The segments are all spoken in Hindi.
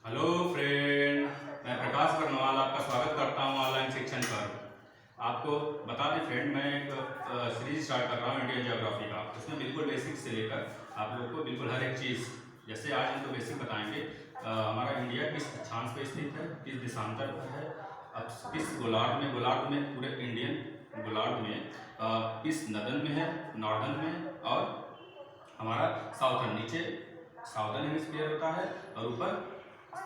हेलो फ्रेंड, मैं प्रकाश बर्नवाल आपका स्वागत करता हूं ऑनलाइन शिक्षण पर। आपको बता दें फ्रेंड, मैं एक सीरीज स्टार्ट कर रहा हूं इंडियन ज्योग्राफी का। उसमें बिल्कुल बेसिक से लेकर आप लोग को बिल्कुल हर एक चीज़, जैसे आज हम तो बेसिक बताएंगे हमारा इंडिया किस अक्षांश पे स्थित है, किस देशांतर पर है, अब किस गोलार्ध में पूरे इंडियन गोलार्ध में किस नदन में है, नॉर्दर्न में, और हमारा साउथर्न, नीचे साउदर्न हेमिस्फीयर होता है और ऊपर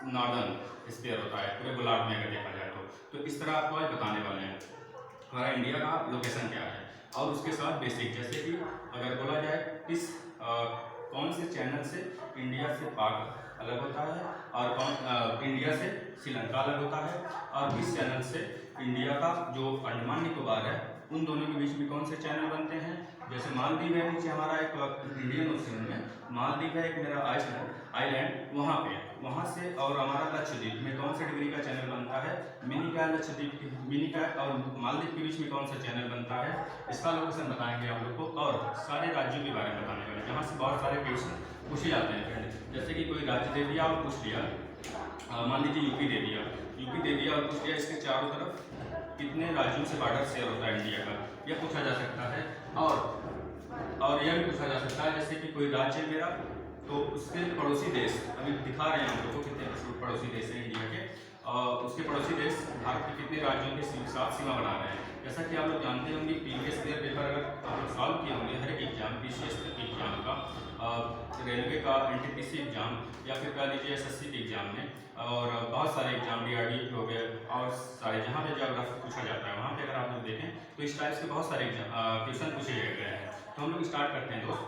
नॉर्दर्न स्फीयर होता है पूरे गोलार्ध में अगर देखा जाए तो इस तरह आपको आज बताने वाले हैं हमारा इंडिया का लोकेशन क्या है, और उसके साथ बेसिक, जैसे कि अगर बोला जाए किस कौन से चैनल से इंडिया से पाक अलग होता है और कौन इंडिया से श्रीलंका अलग होता है, और किस चैनल से इंडिया का जो अंडमान निकोबार है उन दोनों के बीच में कौन से चैनल बनते हैं। जैसे मालदीव है नीचे हमारा एक इंडियन ओशियन में, मालदीव है एक मेरा आइलैंड वहाँ से, और हमारा लक्षद्वीप में कौन से डिग्री का चैनल बनता है, मिनिकॉय लक्षद्वीप की मिनिकॉय और मालदीव के बीच में कौन सा चैनल बनता है, इसका लोकेशन बताएंगे आप लोग को, और सारे राज्यों के बारे में बताने वाले, जहाँ से बहुत सारे क्वेश्चन पूछे जाते हैं फ्रेंड। जैसे कि कोई राज्य दे दिया और पूछ लिया, मान लीजिए यूपी दे दिया और पूछ लिया इसके चारों तरफ कितने राज्यों से बॉर्डर शेयर होता है इंडिया का, यह पूछा जा सकता है। और यह भी पूछा जा सकता है जैसे कि कोई राज्य मेरा, तो उसके पड़ोसी देश, अभी दिखा रहे हैं हम लोग को कितने पड़ोसी देश हैं इंडिया के, और उसके पड़ोसी देश भारत के कितने राज्यों के साथ सीमा बना रहे हैं। जैसा कि आप लोग जानते होंगे, प्रीवियस ईयर पेपर अगर आप लोग सॉल्व किए होंगे, हर एक एग्जाम, पीसीएस एग्जाम का, रेलवे का एनटीपीसी एग्जाम, या फिर कह लीजिए एसएससी के एग्जाम में, और बहुत सारे एग्जाम डीआरडी हो गए, और सारे जहाँ पे ज्योग्राफी पूछा जाता है वहाँ पे अगर आप लोग देखें तो इस टाइप के बहुत सारे क्वेश्चन पूछे गए हैं। तो हम लोग स्टार्ट करते हैं दोस्त,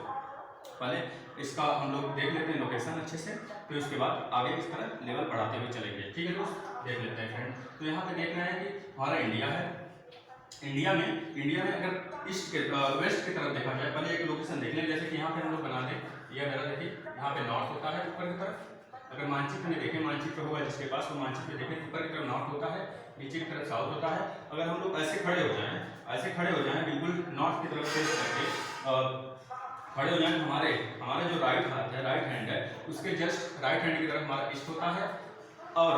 पहले इसका हम लोग देख लेते हैं लोकेशन अच्छे से, फिर उसके बाद आगे इस तरह लेवल बढ़ाते हुए चलेंगे। ठीक है दोस्त, देख लेते हैं फ्रेंड। तो यहाँ पे देख रहे हैं कि हमारा इंडिया है। इंडिया में अगर ईस्ट के वेस्ट की तरफ देखा जाए, पहले एक लोकेशन देख लें, जैसे कि यहाँ पे हम लोग बना दें, यह मेरा देखिए यहाँ पे नॉर्थ होता है ऊपर की तरफ। अगर मानचित्र में देखें, मानचित्र होगा जिसके पास, वो मानचित्र में देखें ऊपर की तरफ नॉर्थ होता है, नीचे की तरफ साउथ होता है। अगर हम लोग ऐसे खड़े हो जाएं बिल्कुल नॉर्थ की तरफ फेस करके खड़े हो जाएं, हमारे जो राइट हाथ है, राइट हैंड है, उसके जस्ट राइट हैंड की तरफ हमारा ईस्ट होता है, और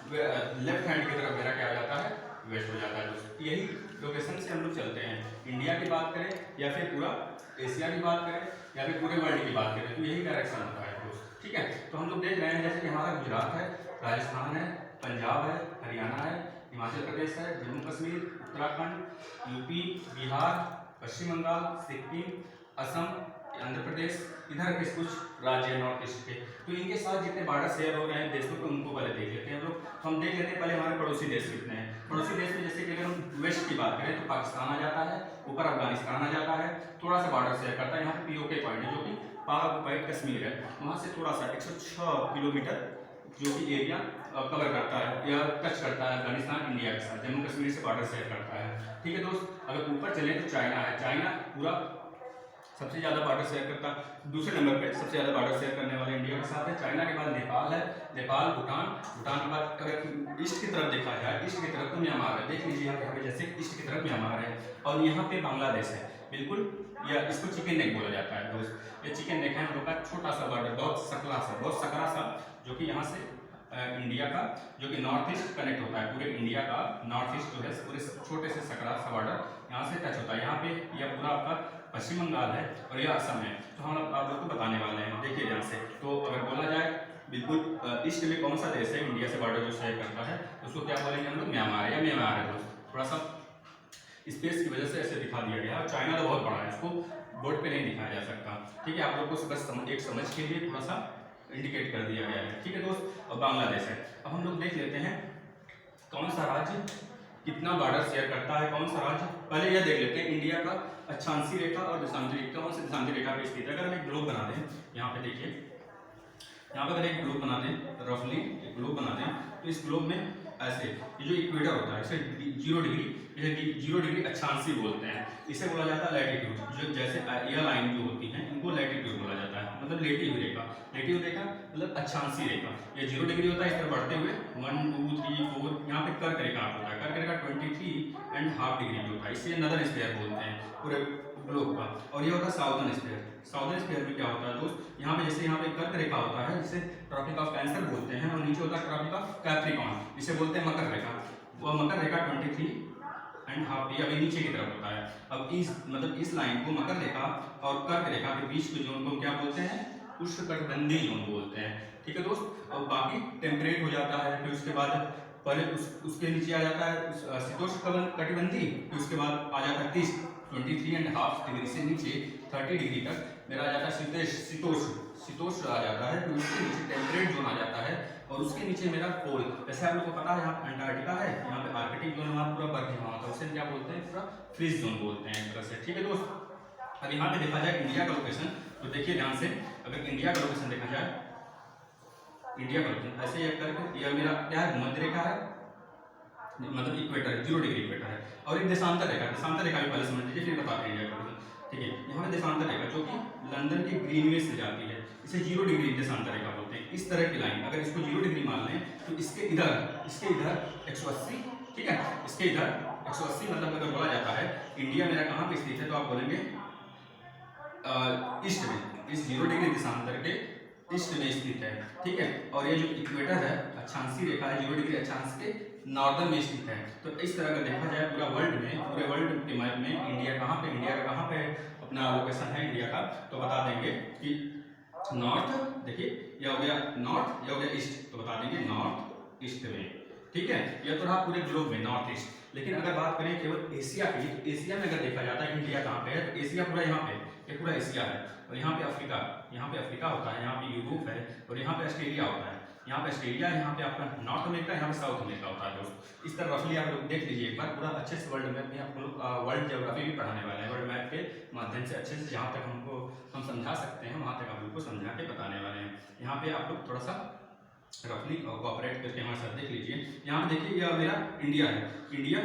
लेफ्ट हैंड की तरफ मेरा क्या आ जाता है, वेस्ट हो जाता है दोस्त। यही लोकेशन से हम लोग चलते हैं, इंडिया की बात करें या फिर पूरा एशिया की बात करें या फिर पूरे वर्ल्ड की बात करें, तो यही डायरेक्शन होता है दोस्त। ठीक है, तो हम लोग देख रहे हैं जैसे कि हमारा गुजरात है, राजस्थान है, पंजाब है, हरियाणा है, हिमाचल प्रदेश है, जम्मू कश्मीर, उत्तराखंड, यूपी, बिहार, पश्चिम बंगाल, सिक्किम, असम, आंध्र प्रदेश, इधर के कुछ राज्य है नॉर्थ ईस्ट के। तो इनके साथ जितने बॉर्डर शेयर हो रहे हैं देशों के, उनको पहले देख लेते हैं हम लोग। हम देख लेते हैं पहले हमारे पड़ोसी देश कितने हैं। पड़ोसी देश में जैसे कि अगर हम वेस्ट की बात करें तो पाकिस्तान आ जाता है, ऊपर अफगानिस्तान आ जाता है, थोड़ा सा बॉर्डर शेयर करता है, यहाँ पे पीओके पॉइंट है जो कि पाक ऑक्युपाइड कश्मीर है, वहाँ से थोड़ा सा 106 किलोमीटर जो कि एरिया कवर करता है या टच करता है अफगानिस्तान इंडिया के साथ, जम्मू कश्मीर से बॉर्डर शेयर करता है। ठीक है दोस्त, अगर ऊपर चले तो चाइना है, चाइना पूरा सबसे ज़्यादा बॉर्डर शेयर करता है, दूसरे नंबर पे सबसे ज़्यादा बॉर्डर शेयर करने वाले इंडिया के साथ है। चाइना के बाद नेपाल है, नेपाल, भूटान के बाद अगर ईस्ट की तरफ देखा जाए, ईस्ट की तरफ तो म्यांमार है, देख लीजिए यहाँ पे जैसे ईस्ट की तरफ म्यांमार है, और यहाँ पे बांग्लादेश है बिल्कुल, या इसको चिकन नेक बोला जाता है दोस्त। ये चिकन नेक है हम लोग का छोटा सा बॉर्डर, बहुत सकरा सा, जो कि यहाँ से इंडिया का, जो कि नॉर्थ ईस्ट कनेक्ट होता है, पूरे इंडिया का नॉर्थ ईस्ट जो है पूरे छोटे से सकरा सा बॉर्डर यहाँ से टच होता है। यहाँ पे यह पूरा आपका पश्चिम बंगाल है और यह असम है। तो हम आप लोग को बताने वाले हैं, देखिए यहाँ से। तो अगर बोला जाए बिल्कुल ईस्ट में कौन सा देश है इंडिया से बॉर्डर जो शेयर करता है, उसको क्या बोलेंगे हम लोग, म्यांमार है दोस्त। थोड़ा सा स्पेस की वजह से ऐसे दिखा दिया गया, और चाइना तो बहुत बड़ा है, इसको बोर्ड पे नहीं दिखाया जा सकता। ठीक है, आप लोग को बस एक समझ के लिए थोड़ा सा इंडिकेट कर दिया गया है। ठीक है दोस्त, और बांग्लादेश है। अब हम लोग देख लेते हैं कौन सा राज्य कितना बॉर्डर शेयर करता है, कौन सा राज्य, पहले यह देख लेते हैं इंडिया का अक्षांशीय रेखा और देशांतरी रेखा, कौन सी देशांतरी रेखा पे स्थित है। अगर हम एक ग्लोब बना दें, यहाँ पे देखिए, यहाँ पे अगर एक ग्लोब बना दें, रफली एक ग्लोब बना दें, तो इस ग्लोब में ऐसे ये जो इक्वेटर होता है इसे 0 डिग्री, इसे 0 डिग्री अक्षांशीय बोलते हैं, इसे बोला जाता है लैटिट्यूड। जो जैसे यह लाइन जो होती है इनको लैटिट्यूड बोला जाता है, मतलब लेटिव रेखा मतलब अक्षांशीय रेखा। ये 0 डिग्री होता है, इस तरह बढ़ते हुए 1 2 3 4 यहाँ पे कर्क रेखा होता है, कर्क रेखा 23.5 डिग्री की होता है, इसे नदर्न स्फीयर बोलते हैं पूरे ग्लोब का। और ये होता है साउदर्न स्फीयर। साउदर्न स्फीयर में क्या होता है दोस्त, यहाँ पे जैसे यहाँ पे कर्क रेखा होता है जिसे ट्रॉपिक ऑफ कैंसर बोलते हैं, और नीचे होता मकर ट्रॉपिक ऑफ कैप्रिकॉर्न, इसे बोलते हैं मकर रेखा। वो मकर रेखा 23.5 ये अभी नीचे की तरफ होता है। अब इस लाइन को मकर रेखा और कर्क रेखा के बीच के जोन को क्या बोलते हैं? उष्णकटिबंधीय जोन बोलते हैं। ठीक है दोस्त। और बाकी टेम्परेट हो जाता है, फिर उसके बाद पहले उसके नीचे आ जाता है शीतोष्ण कटिबंधीय, फिर उसके बाद आ जाता है 23.5 डिग्री से नीचे 30 डिग्री तक मेरा आ जाता है शीतोष्ण आ जाता है। फिर उसके नीचे टेम्परेट जोन आ जाता है और उसके नीचे मेरा पोल। जैसे आप लोग को पता है यहाँ अंटार्कटिका है, यहाँ पे आर्कटिक जोन हमारा पूरा बर्फ जमा होता है, उसे क्या बोलते हैं? पूरा फ्रीज जोन बोलते हैं एक तरह से। ठीक है दोस्त। अब यहाँ पे देखा जाए इंडिया का लोकेशन, तो देखिए ध्यान से, अगर इंडिया का लोकेशन देखा जाए, इंडिया का लोकेशन ऐसे ही करके, यह मेरा क्या है? भूमध्य रेखा है, मतलब इक्वेटर है, 0 डिग्री इक्वेटर है। और एक देशांतर रेखा भी पहले समझ लीजिए, फिर बताते हैं इंडिया का लोकेशन। ठीक है, यहाँ पे देशांतर रेखा जो कि लंदन के ग्रीनविच से जाती है, इसे 0 डिग्री देशांतर रेखा बोलते हैं। इस तरह की लाइन अगर इसको 0 डिग्री मान लें तो इसके इधर 180, ठीक है, इसके इधर 180 मतलब अगर बोला जाता है इंडिया मेरा कहाँ पे स्थित है, तो आप बोलेंगे ईस्ट में, इस 0 डिग्री देशांतर के ईस्ट में स्थित है। ठीक है, और ये जो इक्वेटर है, अक्षांशीय रेखा है, 0 डिग्री अक्षांश के नॉर्दर्न में स्थित है। तो इस तरह अगर देखा जाए पूरे वर्ल्ड के मैप में इंडिया का कहाँ पे अपना लोकेशन है इंडिया का, तो बता देंगे कि नॉर्थ, देखिए यह हो गया नॉर्थ, यह हो गया ईस्ट, तो बता देंगे नॉर्थ ईस्ट में। ठीक है, यह तो रहा पूरे ग्लोब में नॉर्थ ईस्ट। लेकिन अगर बात करें केवल एशिया की, तो एशिया में अगर देखा जाता है इंडिया कहाँ पे है, तो एशिया पूरा यहाँ पे, ये पूरा एशिया है। और यहाँ पे अफ्रीका होता है, यहाँ पे यूरोप है, और यहाँ पे ऑस्ट्रेलिया होता है। यहाँ पे ऑस्ट्रेलिया है, यहाँ पे आपका नॉर्थ अमेरिका, यहाँ पे साउथ अमेरिका होता है दोस्त। इस तरह रफली आप लोग देख लीजिए एक बार, पूरा अच्छे से वर्ल्ड मैप में आप लोग वर्ल्ड ज्योग्राफी भी पढ़ाने वाले हैं। वर्ल्ड मैप के माध्यम से अच्छे से जहाँ तक हम समझा सकते हैं वहाँ तक आप लोग को समझा के बताने वाले हैं। यहाँ पे आप लोग थोड़ा सा रफली कोऑपरेट करके हमारे साथ देख लीजिए। यहाँ पे देखिए यह मेरा इंडिया है। इंडिया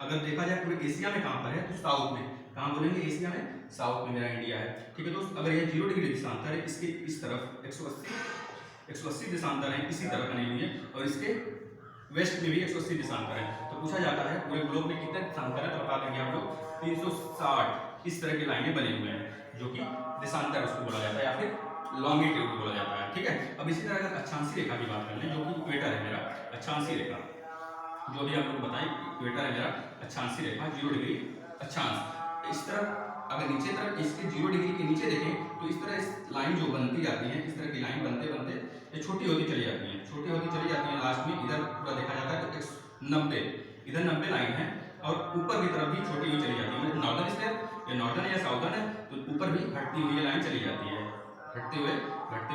अगर देखा जाए पूरे एशिया में कहाँ पर है, तो साउथ में। कहाँ बोलेंगे? एशिया में, साउथ में मेरा इंडिया है। ठीक है दोस्त। अगर ये 0 डिग्री देशांतर है, इसके इस तरफ 180 देशांतर है, इसी तरफ बनी हुई है, और इसके वेस्ट में भी 180 देशांतर है। तो पूछा जाता है पूरे ग्लोब में कितने देशांतर है, तो बता देंगे आप लोग 360 इस तरह की लाइनें बनी हुई हैं, जो कि देशांतर उसको बोला जाता है, या फिर लॉन्गिट्यूड बोला जाता है। ठीक है, अब इसी तरह अगर अक्षांशीय रेखा की बात कर लें, जो कि इक्वेटर है मेरा, अक्षांशीय रेखा जो भी आप लोग बताएं, इक्वेटर है मेरा, अक्षांशीय रेखा 0 डिग्री अक्षांश। इस तरह अगर नीचे तरफ इसके 0 डिग्री के नीचे देखें, तो इस तरह इस लाइन जो बनती जाती है, इस तरह की लाइन बनते बनते ये छोटी होती चली जाती है, लास्ट में इधर पूरा देखा जाता है तो 90 इधर 90 लाइन है, और ऊपर की तरफ भी छोटी हुई चली जाती है। मतलब नॉर्दर्न स्टेट, ये नॉर्दर्न है या साउदर्न है, तो ऊपर भी घटती हुई लाइन चली जाती है, घटते हुए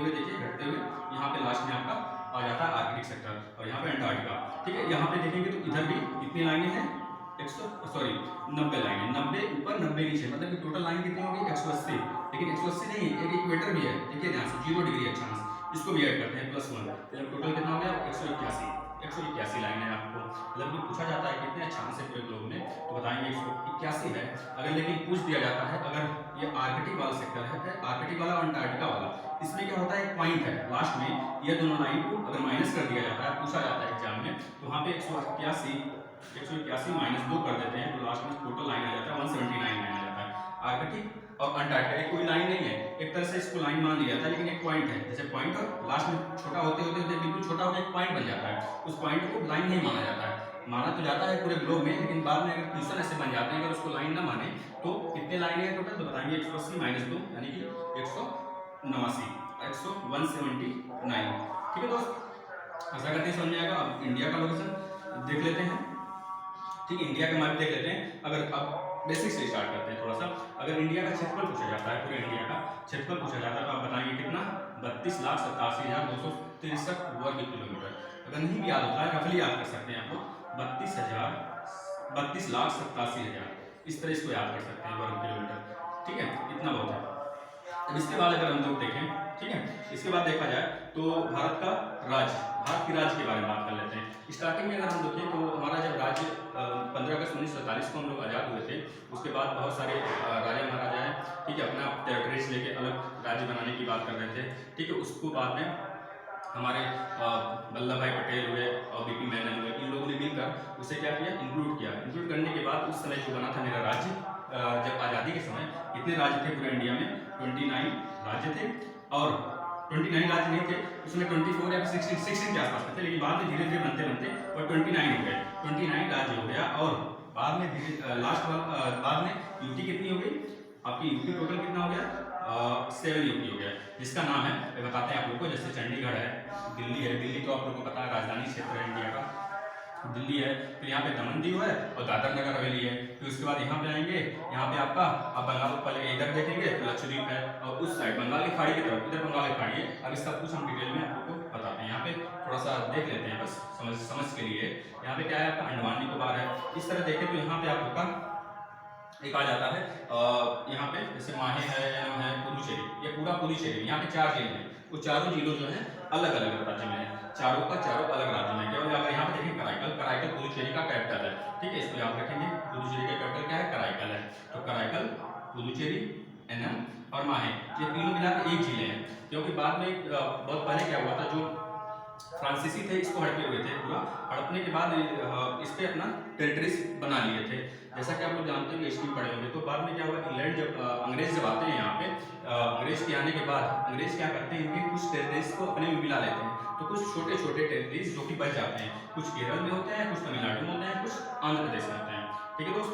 देखिए, घटते हुए यहाँ पे लास्ट में आपका आ जाता है आर्कटिक सेक्टर, और यहाँ पे अंटार्कटिका। ठीक है, यहाँ पे देखेंगे तो इधर भी कितनी लाइनें हैं, 90 लाइनें, 90 ऊपर 90 नीचे, मतलब कि टोटल लाइन कितनी होगी 180। लेकिन 180 नहीं, एक इक्वेटर भी है, देखिए ध्यान से, 0 डिग्री अक्षांश, इसको भी ऐड करते हैं +1, मतलब टोटल कितना हो गया 181 लाइन है आपको। मतलब कि पूछा जाता है कितने अक्षांश है पूरे ग्लोब में, तो बताएंगे 181 है। अगर लेकिन पूछ दिया जाता है अगर ये आर्कटिक वाला सेक्टर है, आर्कटिक वाला और अंटार्कटिका वाला, इसमें क्या होता है एक पॉइंट है लास्ट में, ये दोनों लाइन को अगर माइनस कर दिया जाता है, पूछा जाता है एग्जाम में, तो वहाँ पे 181 -2 कर देते हैं, तो लास्ट में टोटल लाइन आ जाता है 179 लाइन आ जाता है। आर्कटिक और अंटार्कटिका कोई लाइन नहीं है, एक तरह से इसको लाइन मान लिया जाता है, लेकिन एक पॉइंट है, जैसे पॉइंट लास्ट में छोटा होते बिल्कुल छोटा होकर एक पॉइंट बन जाता है, उस पॉइंट को लाइन नहीं माना जाता है। माना तो जाता है पूरे ग्लोब में, लेकिन बाद में अगर क्वेश्चन ऐसे बन जाते हैं अगर उसको लाइन ना माने, तो कितने लाइन है टोटल, तो बताएंगे 180 -2 यानी कि 179। ठीक है दोस्त, ऐसा करते हैं समझ में आएगा। अब इंडिया का लोकेशन देख लेते हैं। ठीक है, इंडिया का मैप देख लेते हैं। अगर अब बेसिक से स्टार्ट करते हैं थोड़ा सा। अगर इंडिया का क्षेत्रफल पूछा जाता है, पूरे इंडिया का क्षेत्रफल पूछा जाता है, तो आप बताएंगे कितना, 32,87,263 वर्ग किलोमीटर। अगर नहीं भी याद होता है, रफली याद कर सकते हैं आप लोग, 32,87,000 इस तरह इसको याद कर सकते हैं वर्ग किलोमीटर। ठीक है, इतना बहुत है। अब इसके बाद अगर हम लोग देखें, ठीक है, इसके बाद देखा जाए तो भारत की राज्य के बारे में बात कर लेते हैं। स्टार्टिंग में अगर हम देखें तो हमारा जब राज्य 15 अगस्त 1947 को हम लोग आज़ाद हुए थे, उसके बाद बहुत सारे राजा महाराजा हैं, ठीक है, अपना टेरिटरीज लेके अलग राज्य बनाने की बात कर रहे थे। ठीक है, उसको बाद में हमारे वल्लभ भाई पटेल हुए और बीपी मेनन हुए, इन लोगों ने मिलकर उसे क्या किया, इंक्लूड करने के बाद उस समय जो बना था मेरा राज्य, जब आज़ादी के समय इतने राज्य थे पूरे इंडिया में, 29 राज्य थे, और 29 राज्य नहीं थे, उसमें 24 या 16 के आसपास थे, लेकिन बाद में धीरे धीरे बनते बनते वो 29 हो गए, 29 राज्य हो गया। और बाद में धीरे लास्ट वाला बाद में यूटी कितनी हो गई आपकी, यूटी टोटल कितना हो गया 7 यूटी हो गया, जिसका नाम है बताते हैं आप लोग को। जैसे चंडीगढ़ है, दिल्ली है, दिल्ली तो आप लोग को पता है राजधानी क्षेत्र है इंडिया का, दिल्ली है। फिर यहाँ पे दमन दीव है और दादर नगर हवेली है। फिर उसके बाद यहाँ पे आएंगे, यहाँ पे आपका आप बंगाल पहले इधर देखेंगे तो लक्षद्वीप है, और उस साइड बंगाल की खाड़ी की तरफ इधर बंगाल की खाड़ी है। अब इसका कुछ हम डिटेल में आपको बताते हैं, यहाँ पे थोड़ा सा देख लेते हैं बस समझ के लिए। यहाँ पे क्या है आपका अंडमान निकोबार है। इस तरह देखें तो यहाँ पे आप लोग का एक आ जाता है यहाँ पे जैसे माहे है पुडुचेरी, ये पूरा पुडुचेरी, यहाँ पे 4 जिले हैं। वो चारों जिलों जो है अलग अलग राज्य में है, चारों का चारों अलग राज्य में। केवल अगर यहाँ पे देखें कराईकल पुडुचेरी का कैपिटल है, ठीक है, इसको याद रखेंगे। पुडुचेरी का कैपिटल क्या है, कराईकल है। तो कराईकल, पुडुचेरी, एनम और माहे, ये तीनों मिला के एक जिले हैं। क्योंकि बाद में बहुत पहले क्या हुआ था, जो फ्रांसीसी थे इसको हड़पे हुए थे, पूरा हड़पने के बाद इस पे अपना टेरिटरीज बना लिए थे। जैसा कि आप लोग जानते हैं हिस्ट्री पढ़े होंगे, तो बाद में क्या हुआ, इंग्लैंड जब अंग्रेज जब आते हैं यहाँ पे, अंग्रेज के आने के बाद अंग्रेज क्या करते हैं, इनके कुछ टेरिटरीज को अपने में मिला लेते हैं। तो कुछ छोटे छोटे टेरिटरीज जो कि बच जाते हैं, कुछ केरल में होते हैं, कुछ तमिलनाडु में होते हैं, कुछ आंध्र प्रदेश में होते हैं। ठीक है दोस्त,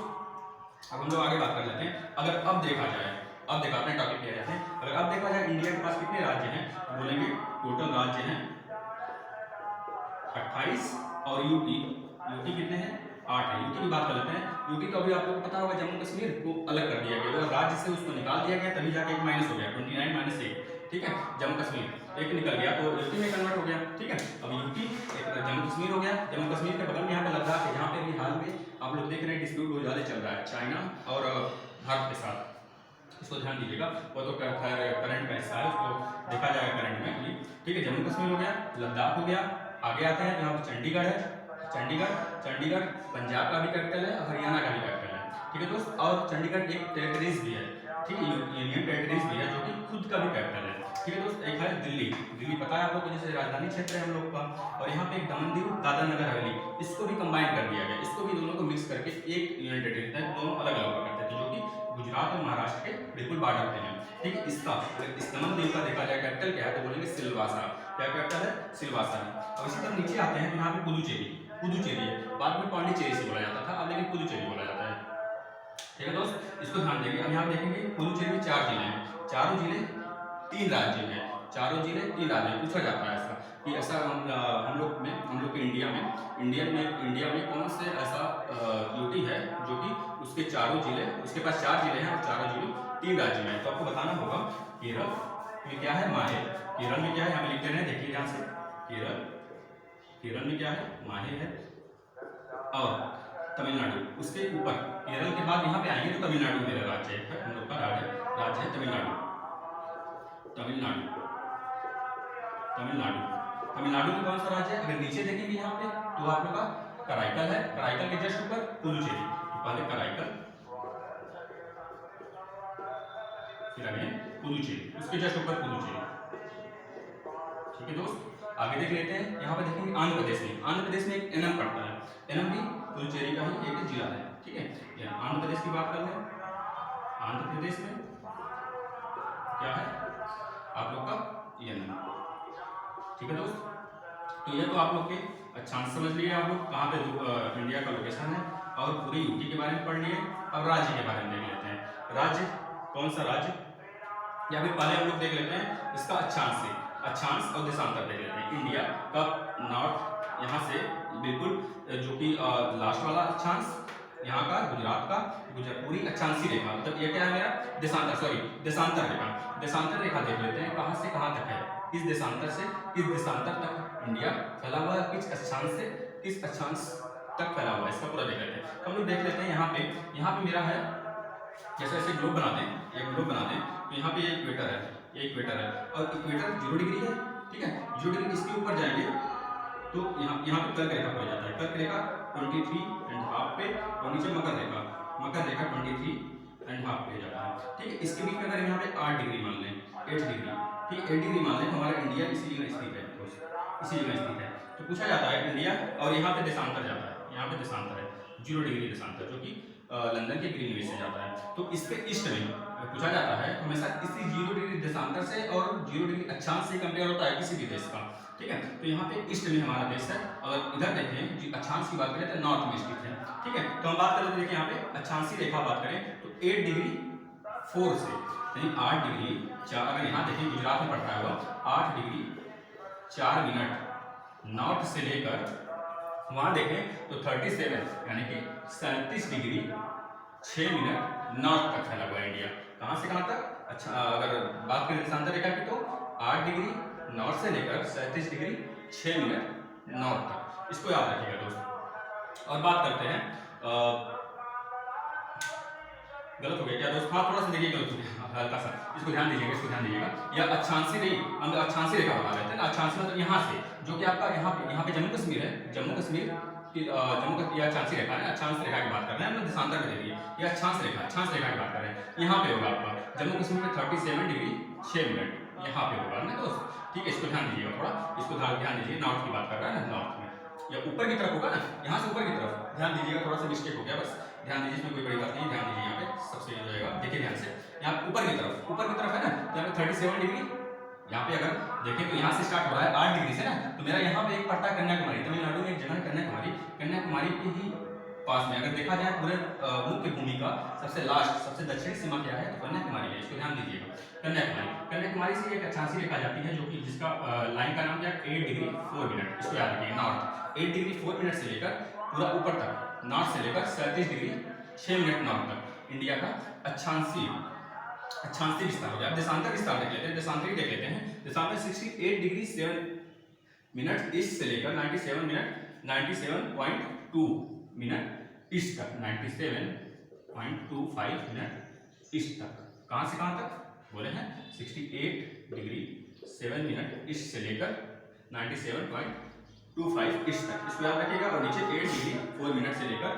अब हम लोग आगे बात कर लेते हैं। अगर अब देखा जाए, अब दिखाते हैं टॉपिक क्या रहते हैं। अगर अब देखा जाए इंडिया के पास कितने राज्य हैं, बोलेंगे टोटल राज्य हैं 28, और यूटी कितने हैं 8 है। यूटी की बात कर लेते हैं। यूटी का भी आप लोगों को पता होगा, जम्मू कश्मीर को अलग कर दिया गया, और राज्य से उसको निकाल दिया गया, तभी जाके एक माइनस हो गया 29 माइनस 1, ठीक है। जम्मू कश्मीर एक निकल गया तो यूटी में कन्वर्ट हो गया, ठीक है। अब यूटी एक जम्मू कश्मीर हो गया। जम्मू कश्मीर के बगल में यहाँ पे लद्दाख है, जहाँ पे भी हाल में आप लोग देख रहे हैं डिस्प्यूट बहुत ज़्यादा चल रहा है चाइना और भारत के साथ, इसको ध्यान दीजिएगा। वो तो करंट का हिस्सा है, उसको देखा जाएगा करंट में, ठीक है। जम्मू कश्मीर हो गया, लद्दाख हो गया। आगे आते हैं, यहाँ पे चंडीगढ़ है, चंडीगढ़ पंजाब का भी कैपिटल है, हरियाणा का भी कैपिटल है, ठीक है दोस्त। और चंडीगढ़ एक टेरिटरीज भी है, ठीक है, यूनियन टेरिटरीज भी है, जो कि खुद का भी कैपिटल है, ठीक है दोस्त। एक है दिल्ली पता है आप लोग को, जैसे राजधानी क्षेत्र है हम लोग का। और यहाँ पे एक दमन दीव, दादर नगर हवेली, इसको भी कंबाइन कर दिया गया, इसको भी दोनों को मिक्स करके एक यूनियन टेरिटरी है, दोनों अलग अलग करते थे, जो कि गुजरात और महाराष्ट्र के बिल्कुल बॉर्डर पे हैं, ठीक है। इसका इस दमन दीव का देखा जाए कैपिटल क्या है, तो बोलेंगे सिलवासा। क्या कैपिटल है, सिलवासा है। अब इसी तरह नीचे आते हैं तो यहाँ पे पुडुचेरी है, बाद में पांडिचेरी से बोला जाता था, अब लेकिन पुडुचेरी बोला जाता है, ठीक है दोस्त, इसको ध्यान देंगे। अब यहाँ देखेंगे पुडुचेरी में 4 जिले हैं, चारों जिले 3 राज्य हैं, चारों जिले 3 राज्य। पूछा जाता है ऐसा कि ऐसा हम लोग के इंडिया में कौन से ऐसा यूटी है जो कि उसके चारों जिले, उसके पास 4 जिले हैं और चारों जिले 3 राज्य में है। तो आपको बताना होगा केरल में क्या है, माहे। केरल में क्या है, हम लिखते हैं, देखिए ध्यान से, केरल में क्या है, माहे है। और तमिलनाडु उसके ऊपर, केरल के बाद यहाँ पे आएंगे तो तमिलनाडु मेरा राज्य है, हम लोग का राज्य है तमिलनाडु में कौन सा राज्य है, अगर नीचे देखेंगे यहाँ पे तो आप लोग का कराईकल है, कराईकल के जस्ट ऊपर पुडुचेरी, तो पहले कराईकल, फिर आगे पुडुचेरी, उसके जस्ट ऊपर पुडुचेरी, ठीक है दोस्त। आगे देख लेते हैं, यहाँ पे देखेंगे आंध्र प्रदेश में एक एनम पड़ता है, एनम भी पुडुचेरी का ही एक जिला है, ठीक है। आंध्र प्रदेश की बात कर लें, आंध्र प्रदेश में क्या है आप लोग का एनम, ठीक है दोस्त। तो ये तो आप लोग के अच्छा समझ लिए, आप लोग कहाँ पे इंडिया का लोकेशन है, और पूरी यूटी के बारे में पढ़ लिए। अब राज्य के बारे में देख लेते हैं, राज्य कौन सा राज्य, या फिर पहले हम लोग देख लेते हैं इसका अक्षांश और देशांतर देख लेते हैं। इंडिया का नॉर्थ यहाँ से बिल्कुल जो कि लास्ट वाला अक्षांश, यहाँ का गुजरात का पूरी अक्षांशी रेखा, मतलब ये क्या है मेरा देशांतर रेखा देख लेते हैं, कहाँ से कहाँ तक है, किस देशांतर से किस देशांतर तक इंडिया फैला हुआ है, किस अक्षांश से किस अक्षांश तक फैला हुआ है, इसका पूरा देख लेते हैं। हम लोग देख लेते हैं यहाँ पे मेरा है, जैसे ऐसे ग्लोब बनाते हैं, तो यहाँ पे एक इक्वेटर है, और इक्वेटर 0 डिग्री है, ठीक है। 0 डिग्री इसके ऊपर जाएंगे तो यहाँ पे कर्क रेखा पड़ जाता है, कर्क रेखा 23.5 पे, और नीचे मकर रेखा 23.5 पे जाता है, ठीक है। इसके बीच में अगर यहाँ पे 8 डिग्री मान लें, 8 डिग्री, ठीक, 8 डिग्री मान लें, हमारा इंडिया इसी जगह स्थित है। तो पूछा जाता है इंडिया, और यहाँ पे देशांतर जाता है, यहाँ पे देशांतर है 0 डिग्री देशांतर, जो कि लंदन के ग्रीनविच से जाता है। तो इसके ईस्ट में पूछा जाता है तो हमेशा इसी 0 डिग्री देशांतर से और 0 डिग्री अक्षांश से कंपेयर होता है किसी भी देश का, ठीक है। तो यहाँ पे ईस्ट में हमारा देश है, अगर इधर देखें जो अक्षांश की बात करें तो नॉर्थ में स्थित है, ठीक है। तो हम बात करें तो देखिए यहाँ पे अक्षांशीय रेखा बात करें तो 8 डिग्री 4 से यानी 8 डिग्री 4, अगर यहाँ देखें गुजरात में पड़ता है वो 8 डिग्री 4 मिनट नॉर्थ से लेकर वहाँ देखें तो 37 यानी कि 37 डिग्री 6 मिनट नॉर्थ तक फैला हुआ है इंडिया। कहाँ से कहाँ तक? अच्छा, अगर बात करें देशांतर रेखा की तो 8 डिग्री नॉर्थ से लेकर 37 डिग्री 6 मिनट नॉर्थ तक, इसको याद रखिएगा दोस्त। और बात करते हैं गलत हो गया क्या दोस्त? हाँ, थोड़ा सा देखिए गलत हो गया हल्का सा, इसको ध्यान दीजिएगा, इसको ध्यान दीजिएगा। या अक्षांशीय नहीं, हम अक्षांशीय रेखा बता लेते हैं ना। अक्षांशीय मतलब यहाँ से जो कि आपका यहाँ पे जम्मू कश्मीर है, जम्मू कश्मीर की या अक्षांशीय रेखा है, अक्षांश रेखा की बात कर रहे हैं हम, देशांतर में देखिए ये अक्षांश रेखा की बात कर रहे हैं। यहाँ पे होगा आपका जम्मू कश्मीर में 37 डिग्री 6 मिनट यहाँ पे होगा ना दोस्त, ठीक है। इसको ध्यान दीजिएगा थोड़ा, इसको ध्यान दीजिए, नॉर्थ की बात कर रहा है ना, नॉर्थ में या ऊपर की तरफ होगा ना, यहाँ से ऊपर की तरफ ध्यान दीजिएगा, थोड़ा सा मिस्टेक हो गया, बस ध्यान दीजिए, इसमें कोई बड़ी बात नहीं, ध्यान दीजिए। यहाँ पे सबसे हो जाएगा, देखिए ध्यान से, यहाँ ऊपर की तरफ है ना, तो यहाँ पे 37 डिग्री, यहाँ पे अगर देखें तो यहाँ से स्टार्ट हो रहा है 8 डिग्री से ना, तो मेरा यहाँ पे एक पड़ता है कन्याकुमारी, तमिलनाडु में एक जगह है कन्याकुमारी के ही पास में। अगर देखा जाए पूरे मुख्य भूमि का सबसे लास्ट सबसे दक्षिणी सीमा क्या है तो कन्याकुमारी है, इसको ध्यान दीजिएगा। कन्याकुमारी से एक अक्षांशीय रेखा जाती है जो कि जिसका लाइन का नाम क्या है 8 डिग्री 4 मिनट, इसको याद रखिए। नॉर्थ 8 डिग्री 4 मिनट से लेकर पूरा ऊपर तक, नॉर्थ से लेकर 37 डिग्री 6 मिनट नॉर्थ तक इंडिया का अक्षांशीय विस्तार हो गया। देशांतर विस्तार देख लेते हैं, देशांतर देख लेते हैं। देशांतर 68 डिग्री 7 मिनट ईस्ट से लेकर 97.2 मिनट ईस्ट तक, 97.25 मिनट ईस्ट तक। कहां से कहां तक बोले हैं? 68 डिग्री 7 मिनट ईस्ट से लेकर 97.25 ईस्ट तक, इसको याद रखिएगा। और नीचे 8 डिग्री 4 मिनट से लेकर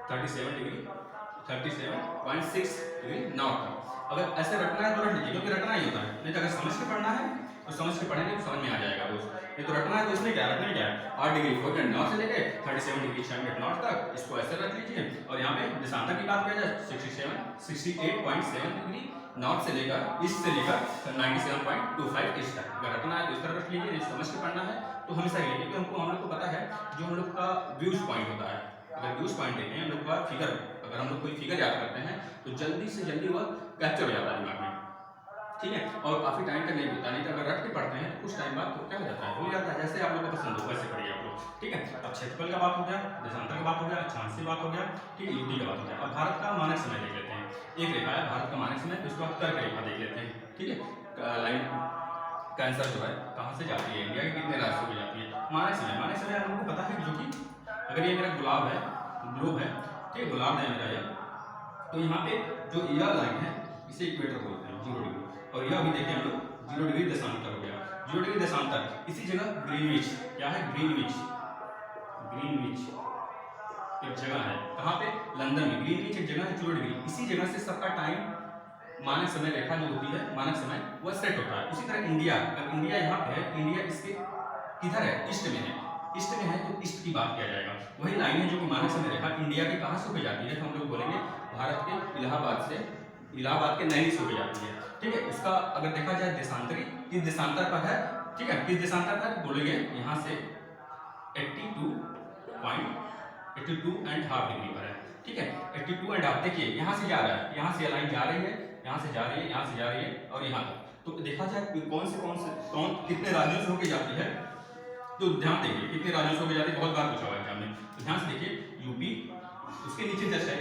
37.6 डिग्री नॉर्थ तक। अगर ऐसे रटना है तो रट लीजिए, क्योंकि रटना ही होता है, नहीं तो अगर समझ के पढ़ना है तो समझ के पढ़ेंगे तो समझ में आ जाएगा दोस्त। नहीं तो रटना है तो इसमें क्या रटना है 8 डिग्री 4 मिनट नॉर्थ से लेकर 37 डिग्री 6 मिनट नॉर्थ तक, इसको ऐसे रख लीजिए। और यहाँ पे देशांतर की बात किया जाए 68.7 डिग्री नॉर्थ से लेकर ईस्ट से लेकर 97.25 ईस्ट तक। अगर रटना है तो इस तरह रख लीजिए, समझ के पढ़ना है तो हमेशा ये, क्योंकि हम लोग को पता है जो हम लोग का व्यूज पॉइंट होता है, अगर व्यूज पॉइंट देखें हम लोग का फिगर, अगर हम लोग कोई फिगर याद करते हैं तो जल्दी से जल्दी वह कैप्चर हो जाता है दिमाग में, ठीक है। और काफी टाइम तक नहीं होता, नहीं तो अगर रट के पढ़ते हैं तो कुछ टाइम बाद तो क्या हो जाता है, भूल जाता है। जैसे आप लोगों को पसंद हो वैसे पढ़िए आप लोग, ठीक है। अब क्षेत्रफल का बात हो गया, देशांतर का बात हो गया, अक्षांशीय बात हो गया, ठीक है, युद्धि का बात हो गया। अब भारत का मानक समय देख लेते हैं। एक रेखा है भारत का मानक समय, तो इसको कर्क रेखा देख लेते हैं, ठीक है। लाइन कैंसर जो है कहाँ से जाती है, इंडिया के कितने राज्यों में जाती है। मानक समय हम लोग को पता है कि जो कि अगर ये मेरा ग्लोब है, ठीक है, गोलार्ध है मेरा ये, तो यहाँ पे जो यह लाइन है इसे इक्वेटर बोलते हैं, 0 डिग्री। और यह अभी देखिए हम लोग 0 डिग्री देशांतर हो गया, 0 डिग्री देशांतर। इसी जगह ग्रीनविच, क्या है ग्रीनविच एक जगह है, कहाँ पे? लंदन में ग्रीनविच एक जगह है 0 डिग्री। इसी जगह से सबका टाइम मानक समय रेखा जो होती है, मानक समय वह सेट होता है। उसी तरह इंडिया, अगर इंडिया यहाँ पे है, इंडिया इसके किधर है? ईस्ट में है, ईस्ट में है तो ईस्ट की बात किया जाएगा। वही लाइन है जो कि मानक समय रेखा इंडिया के कहाँ से होकर जाती है, तो हम लोग बोलेंगे भारत के इलाहाबाद के नैनी से होकर जाती है, ठीक है। इसका अगर देखा जाए देशांतरी, किस देशांतर पर है, ठीक है, किस देशांतर पर बोलेंगे? यहाँ से 82.5 डिग्री पर है, ठीक है, 82.5। देखिए यहाँ से जा रहा है, यहाँ से लाइन जा रही है, यहाँ से जा रही है, यहाँ से जा रही है और यहाँ तक। तो देखा जाए कौन कितने राज्यों से होकर जाती है, तो ध्यान देखिए कितने राज्यों से होकर जाती है, बहुत बार पूछा हुआ है एग्जाम में। तो ध्यान से देखिए यूपी, उसके नीचे जस्ट है